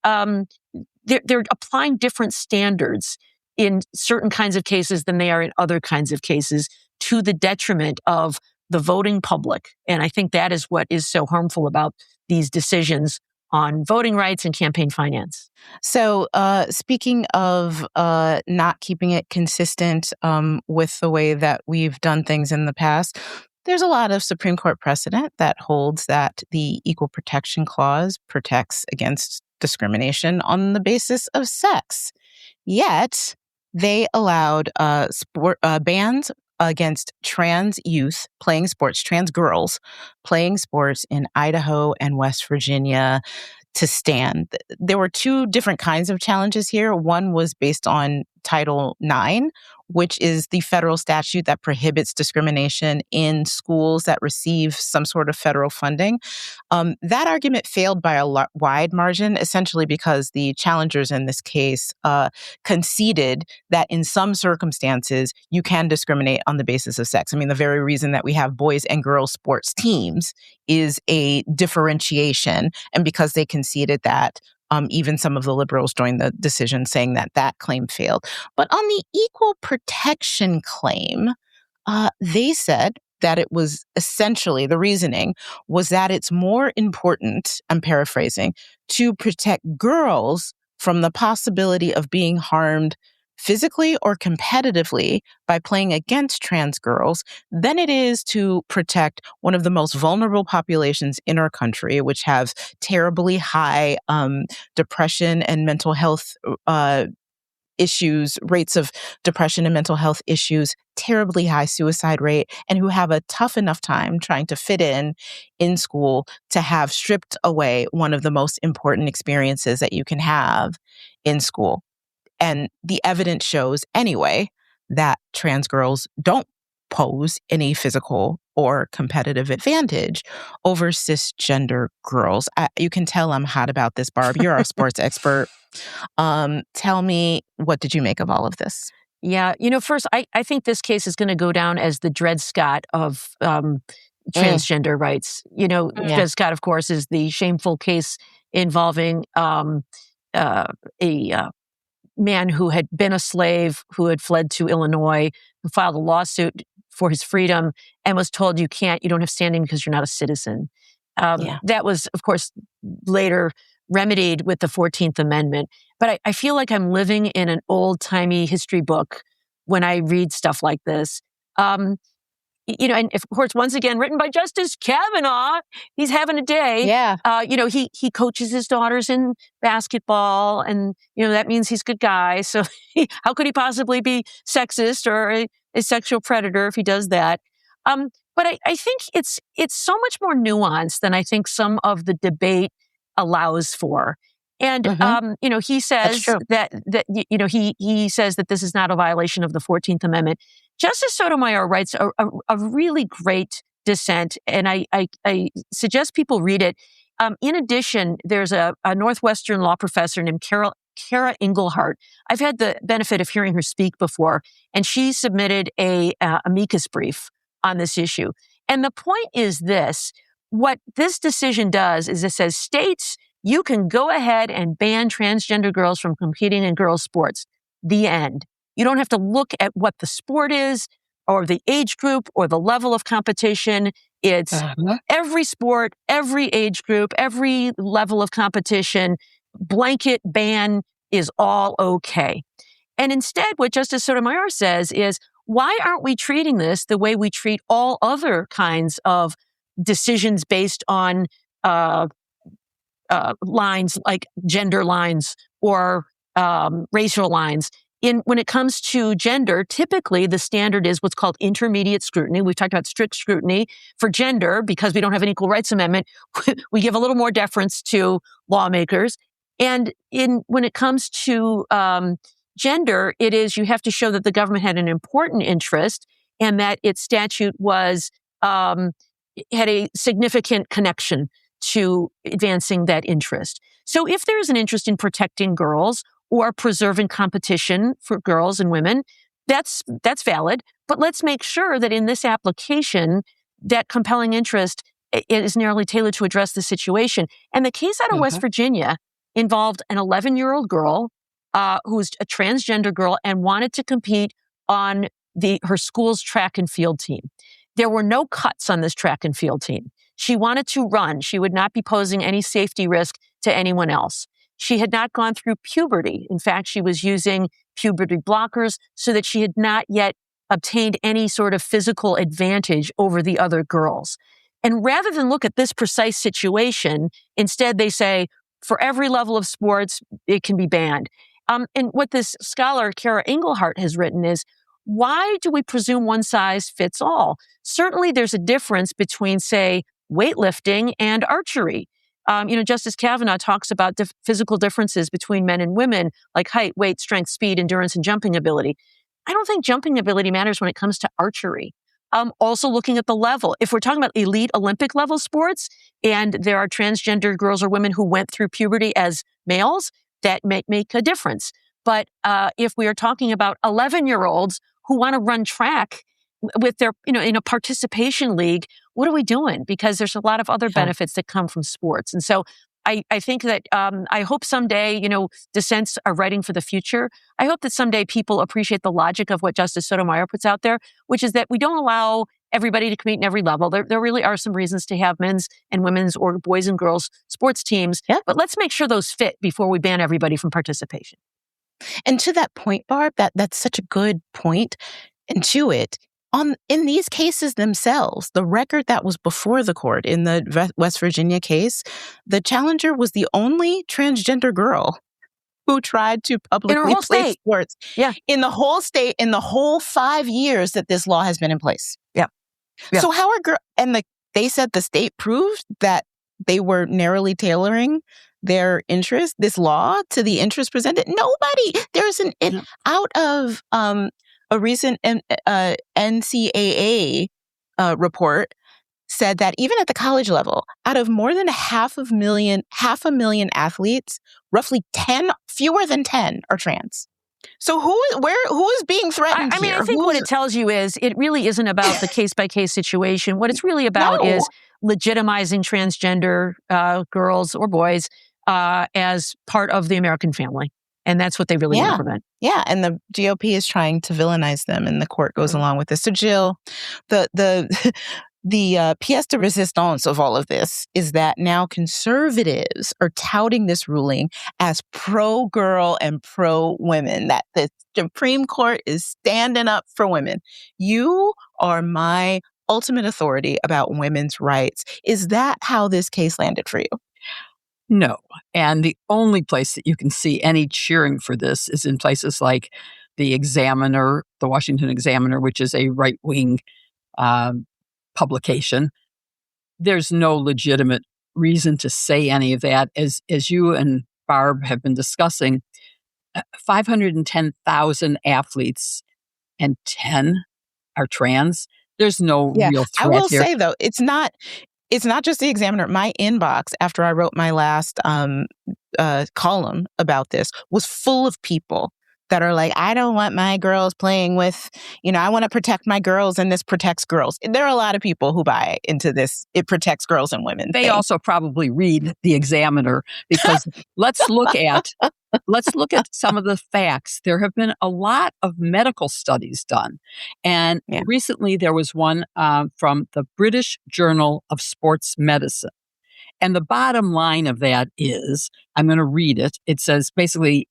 [SPEAKER 1] they're applying different standards in certain kinds of cases than they are in other kinds of cases, to the detriment of the voting public. And I think that is what is so harmful about these decisions on voting rights and campaign finance.
[SPEAKER 3] So speaking of not keeping it consistent with the way that we've done things in the past, there's a lot of Supreme Court precedent that holds that the Equal Protection Clause protects against discrimination on the basis of sex. Yet, they allowed bans against trans youth playing sports, trans girls playing sports in Idaho and West Virginia to stand. There were two different kinds of challenges here. One was based on Title IX, which is the federal statute that prohibits discrimination in schools that receive some sort of federal funding. That argument failed by a wide margin, essentially because the challengers in this case conceded that in some circumstances, you can discriminate on the basis of sex. I mean, the very reason that we have boys and girls sports teams is a differentiation. And because they conceded that, even some of the liberals joined the decision saying that that claim failed. But on the equal protection claim, they said that it was essentially, the reasoning was that it's more important, I'm paraphrasing, to protect girls from the possibility of being harmed physically or competitively by playing against trans girls than it is to protect one of the most vulnerable populations in our country, which have terribly high depression and mental health issues, rates of depression and mental health issues, terribly high suicide rate, and who have a tough enough time trying to fit in school, to have stripped away one of the most important experiences that you can have in school. And the evidence shows anyway that trans girls don't pose any physical or competitive advantage over cisgender girls. You can tell I'm hot about this, Barb. You're our sports expert. Tell me, what did you make of all of this?
[SPEAKER 1] Yeah, first, I think this case is going to go down as the Dred Scott of transgender rights. Dred Scott, of course, is the shameful case involving a man who had been a slave, who had fled to Illinois, who filed a lawsuit for his freedom and was told you don't have standing because you're not a citizen. That was, of course, later remedied with the 14th Amendment. But I feel like I'm living in an old-timey history book when I read stuff like this. And of course, once again, written by Justice Kavanaugh. He's having a day.
[SPEAKER 3] Yeah.
[SPEAKER 1] He coaches his daughters in basketball, and that means he's a good guy. So how could he possibly be sexist or a sexual predator if he does that? But I think it's so much more nuanced than I think some of the debate allows for. And he says that he says that this is not a violation of the 14th Amendment. Justice Sotomayor writes a really great dissent, and I suggest people read it. In addition, there's a Northwestern law professor named Kara Engelhardt. I've had the benefit of hearing her speak before, and she submitted a amicus brief on this issue. And the point is this: what this decision does is it says, states, you can go ahead and ban transgender girls from competing in girls' sports. The end. You don't have to look at what the sport is or the age group or the level of competition. It's every sport, every age group, every level of competition. Blanket ban is all okay. And instead, what Justice Sotomayor says is, why aren't we treating this the way we treat all other kinds of decisions based on lines like gender lines or racial lines? When it comes to gender, typically the standard is what's called intermediate scrutiny. We've talked about strict scrutiny for gender because we don't have an equal rights amendment. We give a little more deference to lawmakers. And when it comes to gender, it is you have to show that the government had an important interest and that its statute was had a significant connection to advancing that interest. So if there's an interest in protecting girls or preserving competition for girls and women, that's valid. But let's make sure that in this application, that compelling interest is narrowly tailored to address the situation. And the case out of West Virginia involved an 11-year-old girl who's a transgender girl and wanted to compete on her school's track and field team. There were no cuts on this track and field team. She wanted to run. She would not be posing any safety risk to anyone else. She had not gone through puberty. In fact, she was using puberty blockers so that she had not yet obtained any sort of physical advantage over the other girls. And rather than look at this precise situation, instead they say, for every level of sports, it can be banned. And what this scholar, Kara Engelhardt, has written is, why do we presume one size fits all? Certainly there's a difference between, say, weightlifting and archery. Justice Kavanaugh talks about physical differences between men and women, like height, weight, strength, speed, endurance, and jumping ability. I don't think jumping ability matters when it comes to archery. Also looking at the level. If we're talking about elite Olympic level sports, and there are transgender girls or women who went through puberty as males, that may make a difference. But if we are talking about 11-year-olds who want to run track with their, in a participation league, what are we doing? Because there's a lot of other benefits that come from sports. And so I think that I hope someday, dissents are writing for the future. I hope that someday people appreciate the logic of what Justice Sotomayor puts out there, which is that we don't allow everybody to compete in every level. There really are some reasons to have men's and women's or boys and girls sports teams, but let's make sure those fit before we ban everybody from participation.
[SPEAKER 3] And to that point, Barb, that's such a good point. And to it, in these cases themselves, the record that was before the court in the West Virginia case, the challenger was the only transgender girl who tried to publicly play sports in the whole state in the whole 5 years that this law has been in place.
[SPEAKER 1] Yeah.
[SPEAKER 3] So how are they said the state proved that they were narrowly tailoring their interest, this law, to the interest presented. Nobody. There's out of a recent NCAA report said that even at the college level, out of more than half a million athletes, roughly fewer than 10 are trans. So who is being threatened here?
[SPEAKER 1] I think what it tells you is it really isn't about the case-by-case situation. What it's really about is legitimizing transgender girls or boys as part of the American family. And that's what they really want to prevent.
[SPEAKER 3] Yeah, and the GOP is trying to villainize them, and the court goes along with this. So, Jill, the pièce de résistance of all of this is that now conservatives are touting this ruling as pro-girl and pro-women, that the Supreme Court is standing up for women. You are my ultimate authority about women's rights. Is that how this case landed for you?
[SPEAKER 2] No. And the only place that you can see any cheering for this is in places like the Examiner, the Washington Examiner, which is a right-wing publication. There's no legitimate reason to say any of that. As you and Barb have been discussing, 510,000 athletes and 10 are trans. There's no real threat.
[SPEAKER 3] I will say, though, it's not just the Examiner. My inbox, after I wrote my last column about this, was full of people that are like, I don't want my girls playing with, I want to protect my girls, and this protects girls. There are a lot of people who buy into this. It protects girls and women.
[SPEAKER 2] They also probably read the Examiner, because let's look at some of the facts. There have been a lot of medical studies done. And recently there was one from the British Journal of Sports Medicine. And the bottom line of that is, I'm going to read it. It says basically,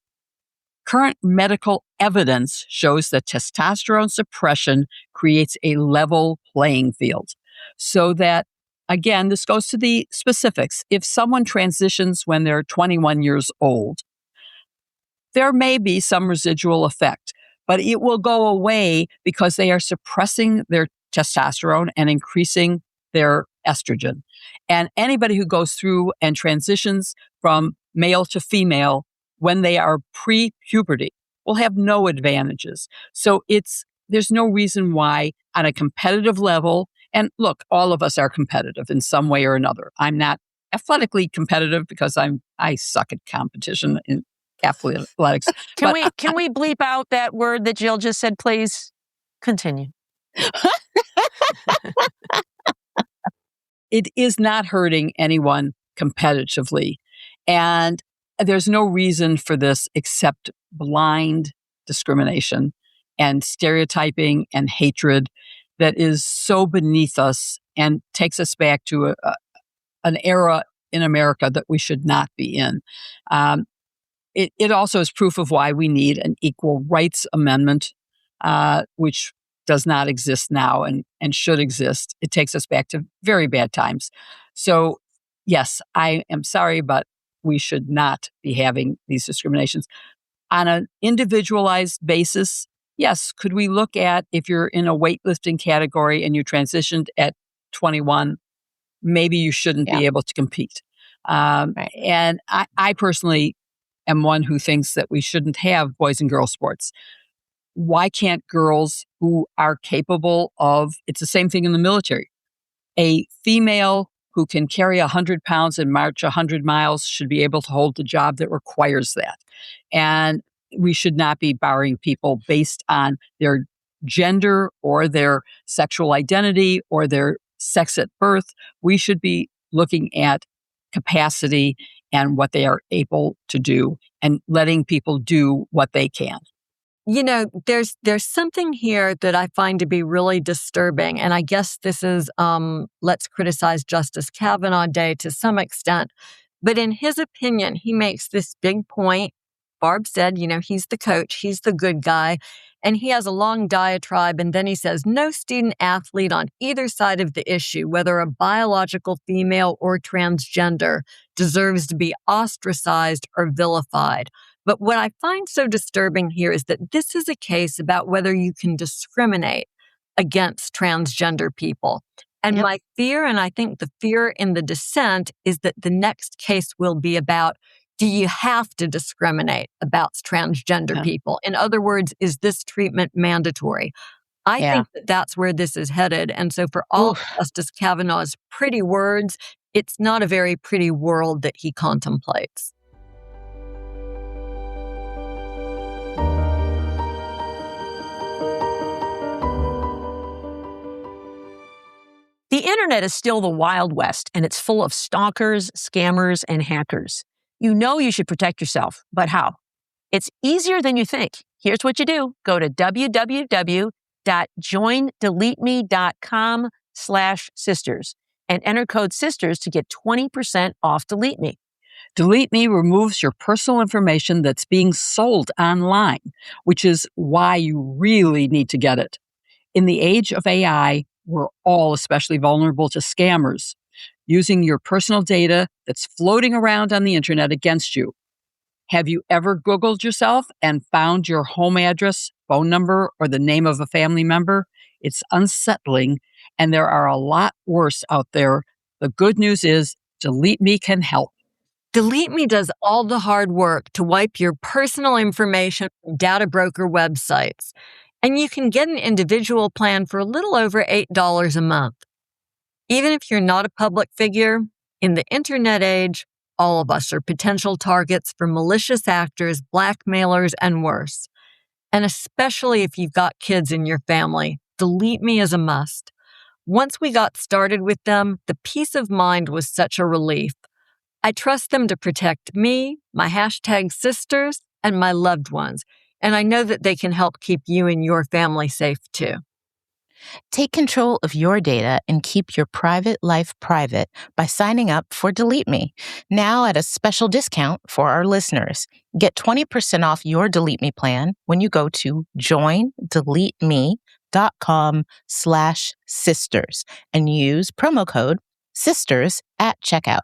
[SPEAKER 2] current medical evidence shows that testosterone suppression creates a level playing field. So that, again, this goes to the specifics. If someone transitions when they're 21 years old, there may be some residual effect, but it will go away because they are suppressing their testosterone and increasing their estrogen. And anybody who goes through and transitions from male to female when they are pre-puberty will have no advantages. So there's no reason why on a competitive level, and look, all of us are competitive in some way or another. I'm not athletically competitive because I suck at competition in athletics.
[SPEAKER 1] Can we bleep out that word that Jill just said, please? Continue.
[SPEAKER 2] It is not hurting anyone competitively. And there's no reason for this except blind discrimination and stereotyping and hatred that is so beneath us and takes us back to an era in America that we should not be in. It also is proof of why we need an equal rights amendment, which does not exist now and should exist. It takes us back to very bad times. So, yes, I am sorry, but we should not be having these discriminations. On an individualized basis, yes, could we look at if you're in a weightlifting category and you transitioned at 21, maybe you shouldn't be able to compete. Right. And I personally am one who thinks that we shouldn't have boys and girls sports. Why can't girls who are capable of, it's the same thing in the military. A female who can carry 100 pounds and march 100 miles should be able to hold the job that requires that. And we should not be barring people based on their gender or their sexual identity or their sex at birth. We should be looking at capacity and what they are able to do and letting people do what they can.
[SPEAKER 4] You know, there's something here that I find to be really disturbing. And I guess this is, let's criticize Justice Kavanaugh Day to some extent. But in his opinion, he makes this big point. Barb said, he's the coach, he's the good guy. And he has a long diatribe. And then he says, no student athlete on either side of the issue, whether a biological female or transgender, deserves to be ostracized or vilified. But what I find so disturbing here is that this is a case about whether you can discriminate against transgender people. And my fear, and I think the fear in the dissent, is that the next case will be about, do you have to discriminate about transgender people? In other words, is this treatment mandatory? I think that that's where this is headed. And so for all of Justice Kavanaugh's pretty words, it's not a very pretty world that he contemplates.
[SPEAKER 1] The internet is still the Wild West, and it's full of stalkers, scammers, and hackers. You know you should protect yourself, but how? It's easier than you think. Here's what you do. Go to www.joindeleteme.com/sisters and enter code SISTERS to get 20% off DeleteMe.
[SPEAKER 2] DeleteMe removes your personal information that's being sold online, which is why you really need to get it. In the age of AI, we're all especially vulnerable to scammers using your personal data that's floating around on the internet against you. Have you ever Googled yourself and found your home address, phone number, or the name of a family member? It's unsettling, and there are a lot worse out there. The good news is DeleteMe can help.
[SPEAKER 4] DeleteMe does all the hard work to wipe your personal information from data broker websites. And you can get an individual plan for a little over $8 a month. Even if you're not a public figure, in the internet age, all of us are potential targets for malicious actors, blackmailers, and worse. And especially if you've got kids in your family, DeleteMe is a must. Once we got started with them, the peace of mind was such a relief. I trust them to protect me, my #sisters, and my loved ones. And I know that they can help keep you and your family safe too.
[SPEAKER 3] Take control of your data and keep your private life private by signing up for DeleteMe. Now at a special discount for our listeners. Get 20% off your DeleteMe plan when you go to joindeleteme.com/sisters and use promo code SISTERS at checkout.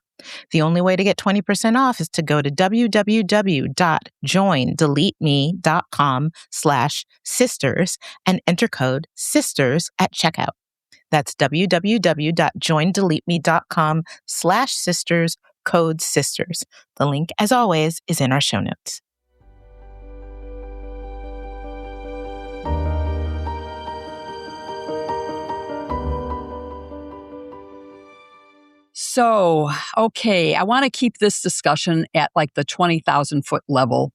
[SPEAKER 3] The only way to get 20% off is to go to www.joindeleteme.com/sisters and enter code SISTERS at checkout. That's www.joindeleteme.com/sisters, code SISTERS. The link, as always, is in our show notes.
[SPEAKER 2] So, okay, I want to keep this discussion at like the 20,000 foot level,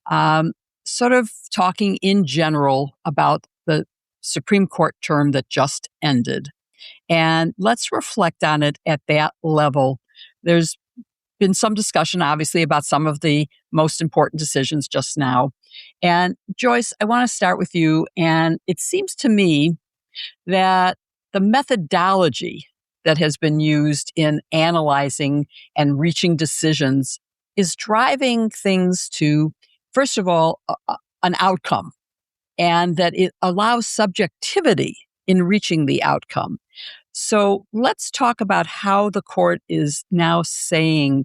[SPEAKER 2] um, sort of talking in general about the Supreme Court term that just ended. And let's reflect on it at that level. There's been some discussion, obviously, about some of the most important decisions just now. And Joyce, I want to start with you. And it seems to me that the methodology that has been used in analyzing and reaching decisions is driving things to, first of all, an outcome, and that it allows subjectivity in reaching the outcome. So let's talk about how the court is now saying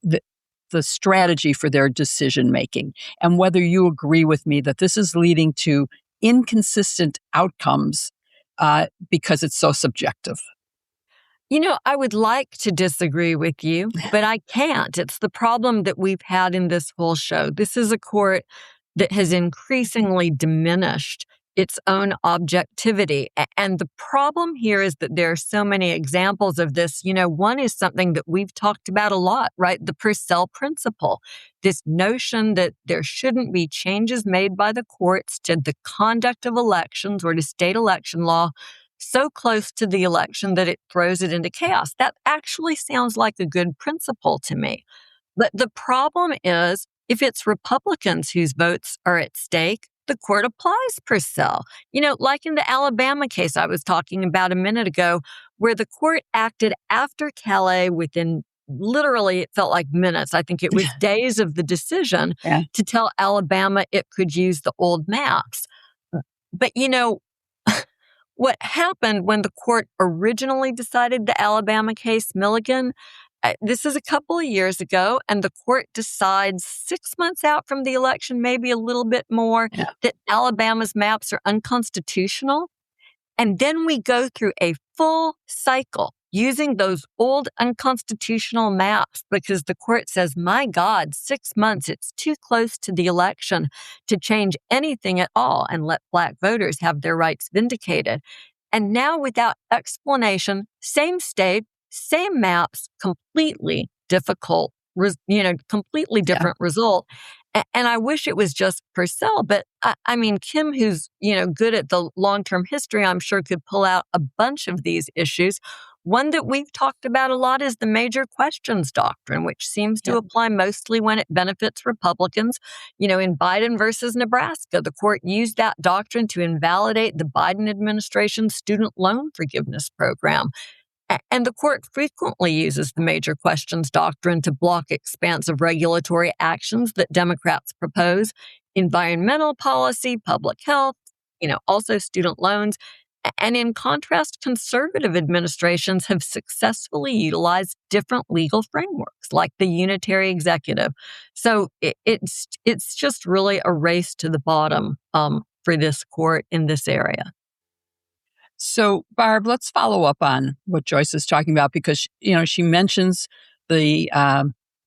[SPEAKER 2] the strategy for their decision making, and whether you agree with me that this is leading to inconsistent outcomes because it's so subjective.
[SPEAKER 4] I would like to disagree with you, but I can't. It's the problem that we've had in this whole show. This is a court that has increasingly diminished its own objectivity. And the problem here is that there are so many examples of this. One is something that we've talked about a lot, right? The Purcell principle, this notion that there shouldn't be changes made by the courts to the conduct of elections or to state election law so close to the election that it throws it into chaos. That actually sounds like a good principle to me. But the problem is, if it's Republicans whose votes are at stake, the court applies Purcell. Like in the Alabama case I was talking about a minute ago, where the court acted after Calais within literally, it felt like minutes. I think it was days of the decision to tell Alabama it could use the old maps. But what happened when the court originally decided the Alabama case, Milligan, this is a couple of years ago, and the court decides 6 months out from the election, maybe a little bit more, that Alabama's maps are unconstitutional. And then we go through a full cycle using those old unconstitutional maps because the court says, my God, 6 months, it's too close to the election to change anything at all and let Black voters have their rights vindicated. And now without explanation, same state, same maps, completely difficult, completely different result. And I wish it was just Purcell, but I mean, Kim, who's, good at the long-term history, I'm sure could pull out a bunch of these issues. One that we've talked about a lot is the major questions doctrine, which seems to apply mostly when it benefits Republicans. In Biden versus Nebraska, the court used that doctrine to invalidate the Biden administration's student loan forgiveness program. And the court frequently uses the major questions doctrine to block expansive regulatory actions that Democrats propose, environmental policy, public health, also student loans. And in contrast, conservative administrations have successfully utilized different legal frameworks, like the unitary executive. So it's just really a race to the bottom for this court in this area.
[SPEAKER 2] So, Barb, let's follow up on what Joyce is talking about because, she mentions the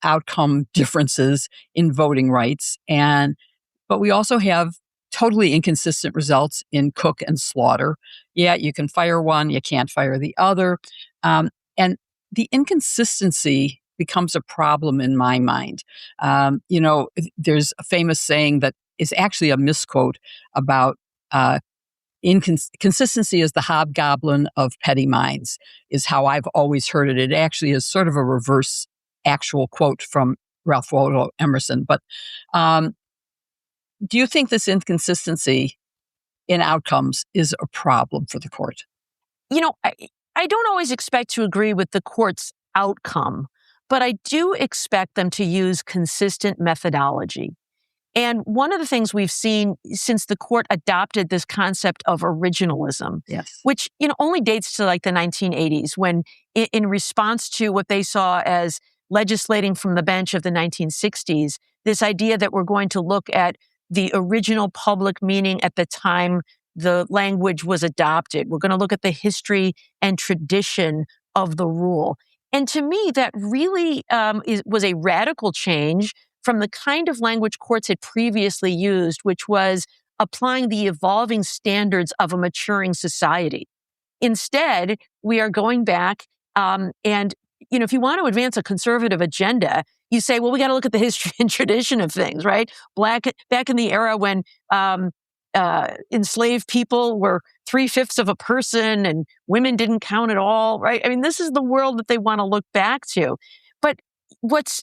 [SPEAKER 2] outcome differences in voting rights, but we also have totally inconsistent results in Cook and Slaughter. Yeah, you can fire one, you can't fire the other. And the inconsistency becomes a problem in my mind. There's a famous saying that is actually a misquote about consistency is the hobgoblin of petty minds, is how I've always heard it. It actually is sort of a reverse actual quote from Ralph Waldo Emerson. But do you think this inconsistency in outcomes is a problem for the court?
[SPEAKER 1] I don't always expect to agree with the court's outcome, but I do expect them to use consistent methodology. And one of the things we've seen since the court adopted this concept of originalism, which only dates to like the 1980s, when in response to what they saw as legislating from the bench of the 1960s, this idea that we're going to look at the original public meaning at the time the language was adopted. We're going to look at the history and tradition of the rule. And to me, that really was a radical change from the kind of language courts had previously used, which was applying the evolving standards of a maturing society. Instead, we are going back And, if you want to advance a conservative agenda, you say, well, we got to look at the history and tradition of things, right? Back in the era when enslaved people were 3/5 of a person and women didn't count at all, right? I mean, this is the world that they want to look back to. But what's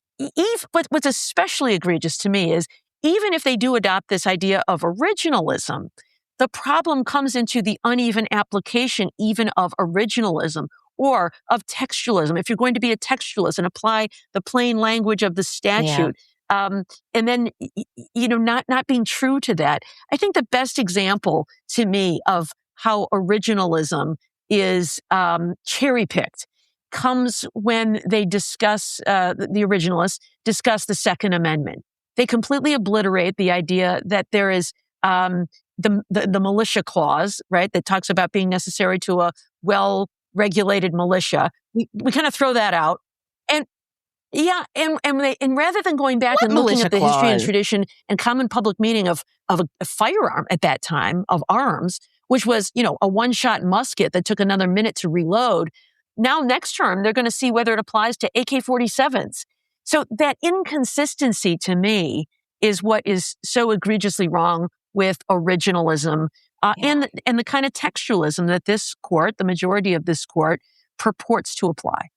[SPEAKER 1] especially egregious to me is even if they do adopt this idea of originalism, the problem comes into the uneven application even of originalism or of textualism. If you're going to be a textualist and apply the plain language of the statute, and then not being true to that. I think the best example to me of how originalism is cherry picked comes when they discuss the originalists discuss the Second Amendment. They completely obliterate the idea that there is the militia clause, right, that talks about being necessary to a well-regulated militia. We kind of throw that out. And rather than going back and looking at the history and tradition and common public meaning of a firearm at that time, of arms, which was, a one-shot musket that took another minute to reload, now next term, they're going to see whether it applies to AK-47s. So that inconsistency to me is what is so egregiously wrong with originalism and the kind of textualism that this court, the majority of this court, purports to apply.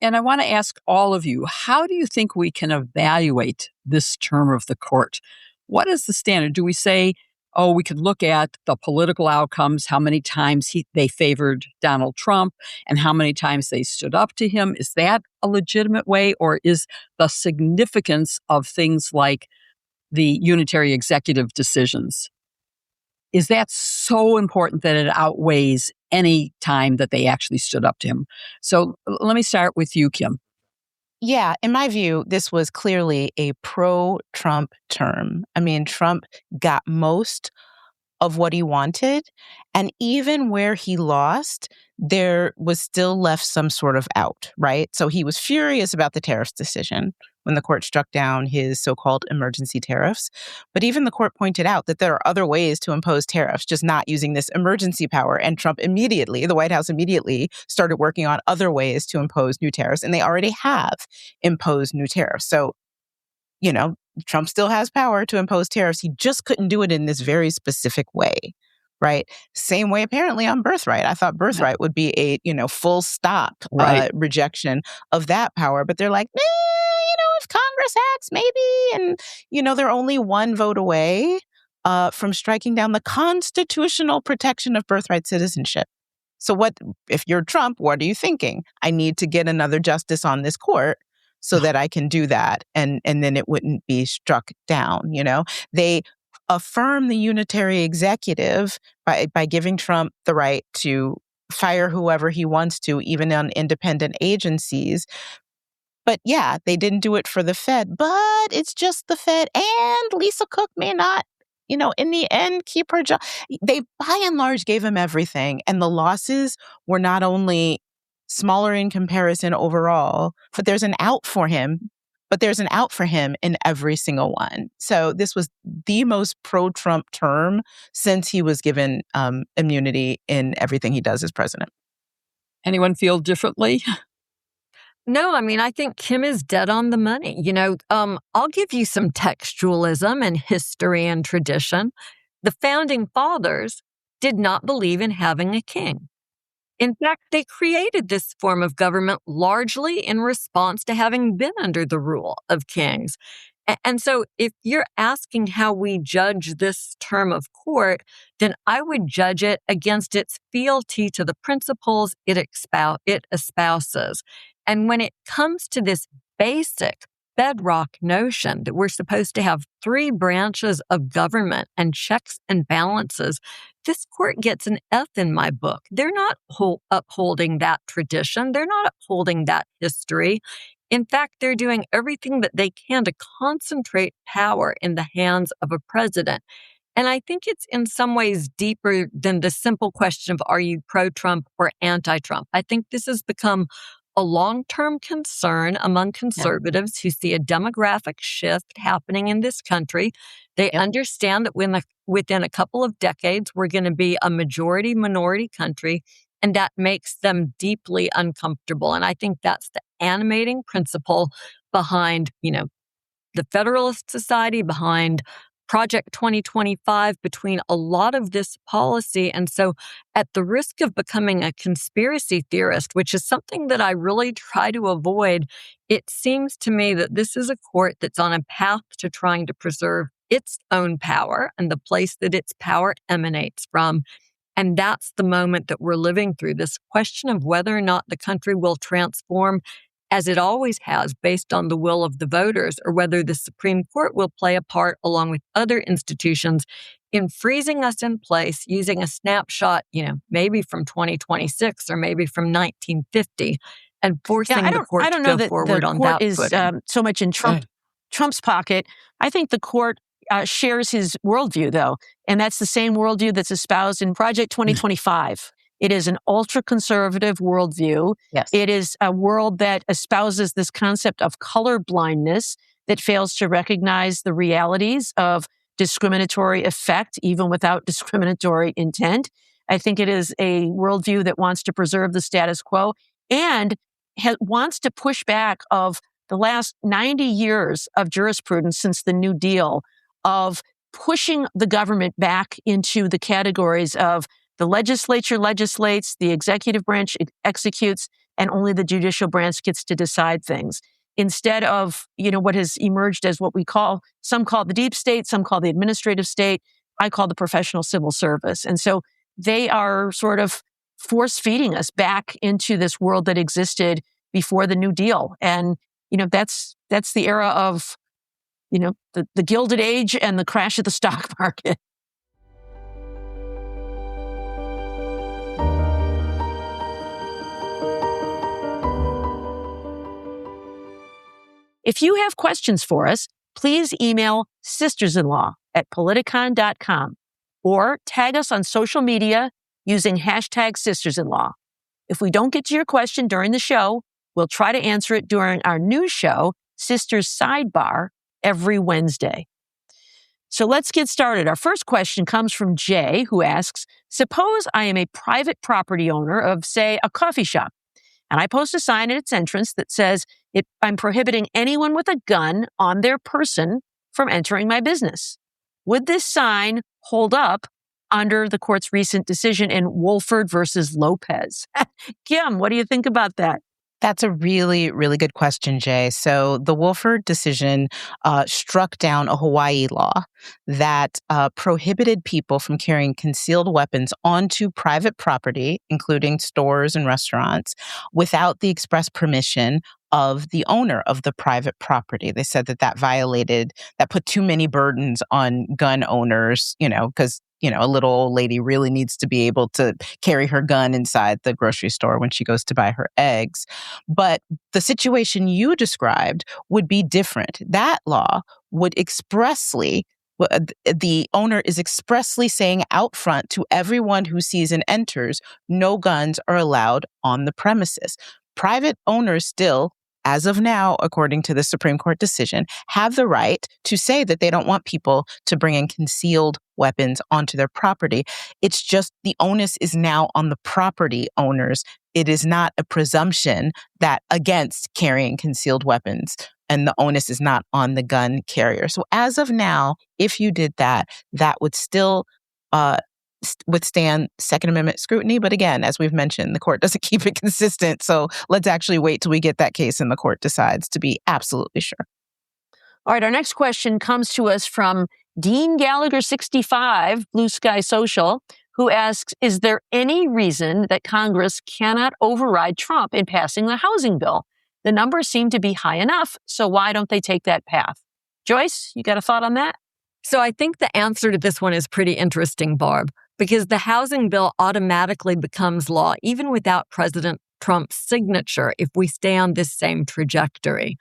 [SPEAKER 2] And I want to ask all of you, how do you think we can evaluate this term of the court? What is the standard? Do we say, we could look at the political outcomes, how many times they favored Donald Trump and how many times they stood up to him? Is that a legitimate way, or is the significance of things like the unitary executive decisions, is that so important that it outweighs any time that they actually stood up to him? So let me start with you, Kim.
[SPEAKER 3] Yeah, in my view, this was clearly a pro-Trump term. I mean, Trump got most of what he wanted, and even where he lost, there was still left some sort of out, right? So he was furious about the tariffs decision when the court struck down his so-called emergency tariffs. But even the court pointed out that there are other ways to impose tariffs, just not using this emergency power. And the White House immediately started working on other ways to impose new tariffs, and they already have imposed new tariffs. So, Trump still has power to impose tariffs. He just couldn't do it in this very specific way, right? Same way, apparently, on birthright. I thought birthright would be a, full stop rejection of that power. But they're like, if Congress acts, maybe. And, they're only one vote away from striking down the constitutional protection of birthright citizenship. So if you're Trump, what are you thinking? I need to get another justice on this court so that I can do that, and then it wouldn't be struck down, They affirm the unitary executive by giving Trump the right to fire whoever he wants to, even on independent agencies. But yeah, they didn't do it for the Fed, but it's just the Fed, and Lisa Cook may not, in the end, keep her job. They, by and large, gave him everything, and the losses were not only smaller in comparison overall, but there's an out for him in every single one. So this was the most pro-Trump term since he was given immunity in everything he does as president.
[SPEAKER 2] Anyone feel differently?
[SPEAKER 4] No, I think Kim is dead on the money. I'll give you some textualism and history and tradition. The founding fathers did not believe in having a king. In fact, they created this form of government largely in response to having been under the rule of kings. And so if you're asking how we judge this term of court, then I would judge it against its fealty to the principles it espouses. And when it comes to this basic bedrock notion that we're supposed to have three branches of government and checks and balances, this court gets an F in my book. They're not upholding that tradition. They're not upholding that history. In fact, they're doing everything that they can to concentrate power in the hands of a president. And I think it's in some ways deeper than the simple question of, are you pro-Trump or anti-Trump? I think this has become a long-term concern among conservatives who see a demographic shift happening in this country. They understand that within a couple of decades, we're going to be a majority-minority country. and that makes them deeply uncomfortable. And I think that's the animating principle behind, the Federalist Society, behind Project 2025, between a lot of this policy. And so, at the risk of becoming a conspiracy theorist, which is something that I really try to avoid, it seems to me that this is a court that's on a path to trying to preserve its own power and the place that its power emanates from. And that's the moment that we're living through, this question of whether or not the country will transform as it always has based on the will of the voters, or whether the Supreme Court will play a part along with other institutions in freezing us in place using a snapshot, maybe from 2026 or maybe from 1950, and forcing the court to go forward on that footing.
[SPEAKER 1] I don't know that the court is so much in Trump's pocket. I think the court shares his worldview, though, and that's the same worldview that's espoused in Project 2025. It is an ultra-conservative worldview.
[SPEAKER 3] Yes.
[SPEAKER 1] It is a world that espouses this concept of color blindness that fails to recognize the realities of discriminatory effect, even without discriminatory intent. I think it is a worldview that wants to preserve the status quo and wants to push back of the last 90 years of jurisprudence since the New Deal of pushing the government back into the categories of the legislature legislates, the executive branch executes, and only the judicial branch gets to decide things. Instead of, what has emerged as what some call the deep state, some call the administrative state, I call the professional civil service. And so they are sort of force feeding us back into this world that existed before the New Deal. And, that's the era of, the Gilded Age and the crash of the stock market. If you have questions for us, please email sistersinlaw@politicon.com or tag us on social media using #sistersinlaw. If we don't get to your question during the show, we'll try to answer it during our new show, Sisters Sidebar, every Wednesday. So let's get started. Our first question comes from Jay, who asks, suppose I am a private property owner of, say, a coffee shop, and I post a sign at its entrance that says I'm prohibiting anyone with a gun on their person from entering my business. Would this sign hold up under the court's recent decision in Wolford versus Lopez? Kim, what do you think about that?
[SPEAKER 3] That's a really, really good question, Jay. So the Wolford decision struck down a Hawaii law that prohibited people from carrying concealed weapons onto private property, including stores and restaurants, without the express permission of the owner of the private property. They said that put too many burdens on gun owners, because a little old lady really needs to be able to carry her gun inside the grocery store when she goes to buy her eggs. But the situation you described would be different. That law would the owner is expressly saying out front to everyone who sees and enters, no guns are allowed on the premises. Private owners still, as of now, according to the Supreme Court decision, have the right to say that they don't want people to bring in concealed weapons onto their property. It's just the onus is now on the property owners. It is not a presumption that against carrying concealed weapons, and the onus is not on the gun carrier. So as of now, if you did that, that would still withstand Second Amendment scrutiny. But again, as we've mentioned, the court doesn't keep it consistent. So let's actually wait till we get that case and the court decides to be absolutely sure.
[SPEAKER 1] All right, our next question comes to us from Dean Gallagher 65, Blue Sky Social, who asks, is there any reason that Congress cannot override Trump in passing the housing bill? The numbers seem to be high enough, so why don't they take that path? Joyce, you got a thought on that?
[SPEAKER 4] So I think the answer to this one is pretty interesting, Barb, because the housing bill automatically becomes law even without President Trump's signature if we stay on this same trajectory.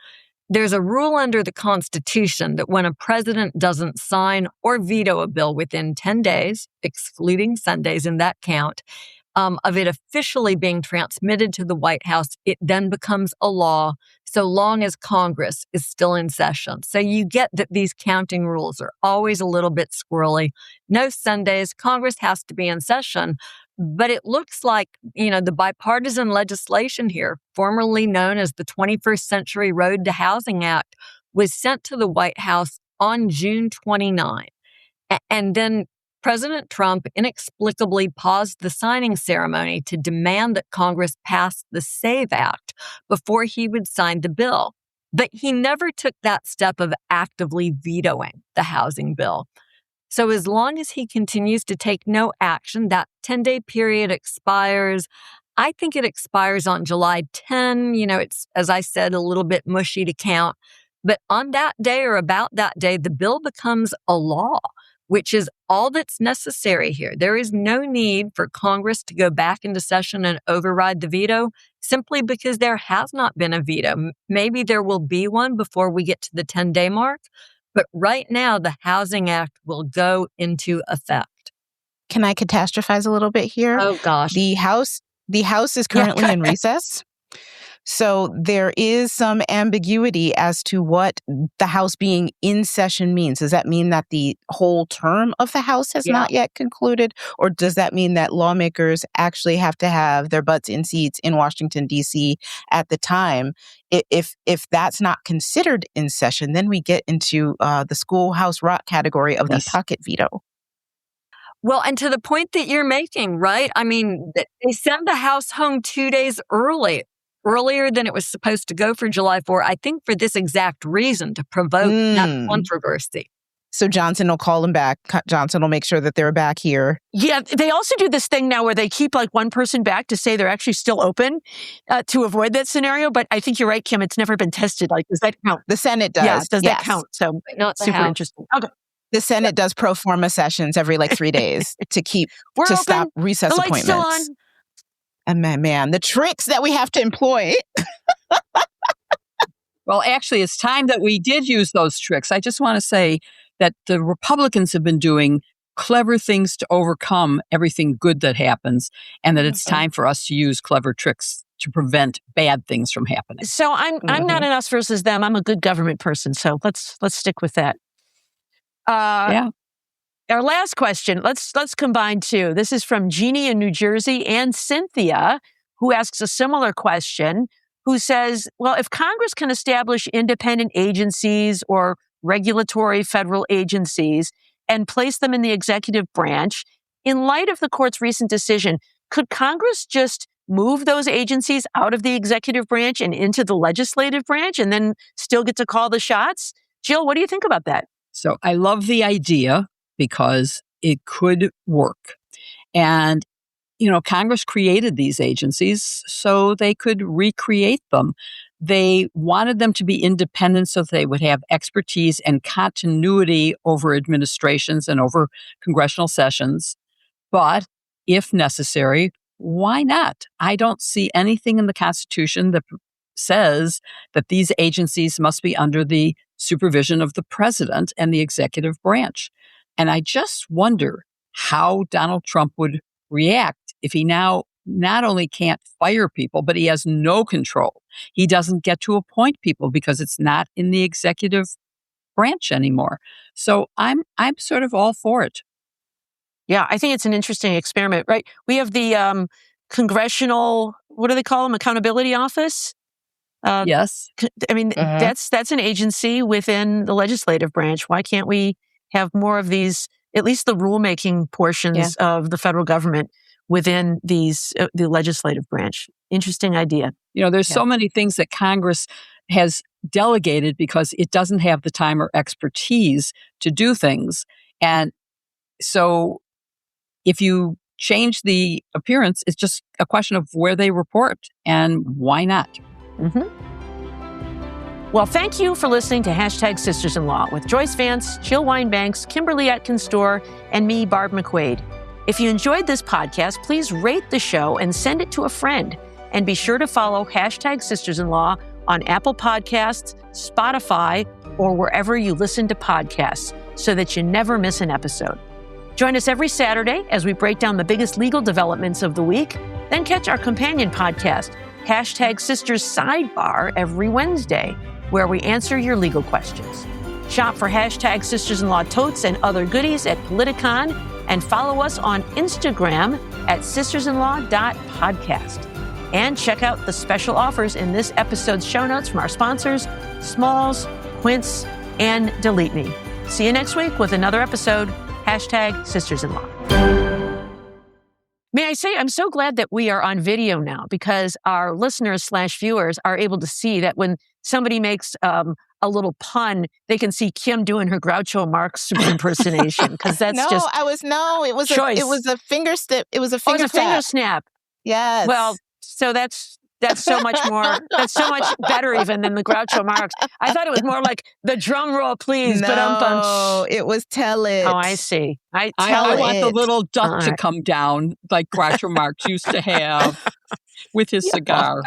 [SPEAKER 4] There's a rule under the Constitution that when a president doesn't sign or veto a bill within 10 days, excluding Sundays in that count, of it officially being transmitted to the White House, it then becomes a law so long as Congress is still in session. So you get that these counting rules are always a little bit squirrely. No Sundays, Congress has to be in session. But it looks like, the bipartisan legislation here, formerly known as the 21st Century Road to Housing Act, was sent to the White House on June 29. And then President Trump inexplicably paused the signing ceremony to demand that Congress pass the SAVE Act before he would sign the bill. But he never took that step of actively vetoing the housing bill. So as long as he continues to take no action, that 10-day period expires. I think it expires on July 10. It's, as I said, a little bit mushy to count. But on that day or about that day, the bill becomes a law, which is all that's necessary here. There is no need for Congress to go back into session and override the veto simply because there has not been a veto. Maybe there will be one before we get to the 10-day mark. But right now, the Housing Act will go into effect.
[SPEAKER 3] Can I catastrophize a little bit here?
[SPEAKER 4] Oh, gosh.
[SPEAKER 3] The House is currently in recess. So there is some ambiguity as to what the House being in session means. Does that mean that the whole term of the House has not yet concluded? Or does that mean that lawmakers actually have to have their butts in seats in Washington, D.C. at the time? If that's not considered in session, then we get into the schoolhouse rock category of the pocket veto.
[SPEAKER 4] Well, and to the point that you're making, right? I mean, they send the House home 2 days earlier than it was supposed to go for July 4, I think for this exact reason, to provoke that controversy.
[SPEAKER 3] So Johnson will call them back. Johnson will make sure that they're back here.
[SPEAKER 1] Yeah, they also do this thing now where they keep one person back to say they're actually still open to avoid that scenario. But I think you're right, Kim. It's never been tested. Does that count?
[SPEAKER 3] The Senate does.
[SPEAKER 1] Yes, does that count? So super interesting. Okay.
[SPEAKER 3] The Senate does pro forma sessions every 3 days to stop recess
[SPEAKER 1] the
[SPEAKER 3] appointments.
[SPEAKER 1] Light's still on.
[SPEAKER 3] And man, the tricks that we have to employ.
[SPEAKER 2] Well, actually, it's time that we did use those tricks. I just want to say that the Republicans have been doing clever things to overcome everything good that happens, and that it's time for us to use clever tricks to prevent bad things from happening.
[SPEAKER 1] So I'm not an us versus them. I'm a good government person. So let's stick with that. Our last question, let's combine two. This is from Jeannie in New Jersey and Cynthia, who asks a similar question, who says, well, if Congress can establish independent agencies or regulatory federal agencies and place them in the executive branch, in light of the court's recent decision, could Congress just move those agencies out of the executive branch and into the legislative branch and then still get to call the shots? Jill, what do you think about that?
[SPEAKER 2] So I love the idea, because it could work. And, Congress created these agencies so they could recreate them. They wanted them to be independent so they would have expertise and continuity over administrations and over congressional sessions. But if necessary, why not? I don't see anything in the Constitution that says that these agencies must be under the supervision of the president and the executive branch. And I just wonder how Donald Trump would react if he now not only can't fire people, but he has no control. He doesn't get to appoint people because it's not in the executive branch anymore. So I'm sort of all for it.
[SPEAKER 1] Yeah, I think it's an interesting experiment, right? We have the Congressional, what do they call them? Accountability Office?
[SPEAKER 2] Yes.
[SPEAKER 1] I mean, that's an agency within the legislative branch. Why can't we have more of these, at least the rulemaking portions of the federal government within the legislative branch? Interesting idea.
[SPEAKER 2] There's so many things that Congress has delegated because it doesn't have the time or expertise to do things. And so if you change the appearance, it's just a question of where they report, and why not?
[SPEAKER 1] Well, thank you for listening to #Sisters-in-Law with Joyce Vance, Jill Wine-Banks, Kimberly Atkins-Storr, and me, Barb McQuade. If you enjoyed this podcast, please rate the show and send it to a friend. And be sure to follow #Sisters-in-Law on Apple Podcasts, Spotify, or wherever you listen to podcasts so that you never miss an episode. Join us every Saturday as we break down the biggest legal developments of the week. Then catch our companion podcast, #Sisters Sidebar, every Wednesday, where we answer your legal questions. Shop for #Sisters-in-Law totes and other goodies at Politicon, and follow us on Instagram at sistersinlaw.podcast. And check out the special offers in this episode's show notes from our sponsors, Smalls, Quince, and DeleteMe. See you next week with another episode, #sistersinlaw. May I say, I'm so glad that we are on video now because our listeners/viewers are able to see that when somebody makes a little pun, they can see Kim doing her Groucho Marx impersonation because that's
[SPEAKER 3] it was a finger snap. It was a finger
[SPEAKER 1] snap.
[SPEAKER 3] Yes.
[SPEAKER 1] Well, so that's so much more. That's so much better even than the Groucho Marx. I thought it was more like the drum roll, please.
[SPEAKER 3] No, it was tell it.
[SPEAKER 1] Oh, I see.
[SPEAKER 2] I want the little duck to come down like Groucho Marx used to have with his cigar.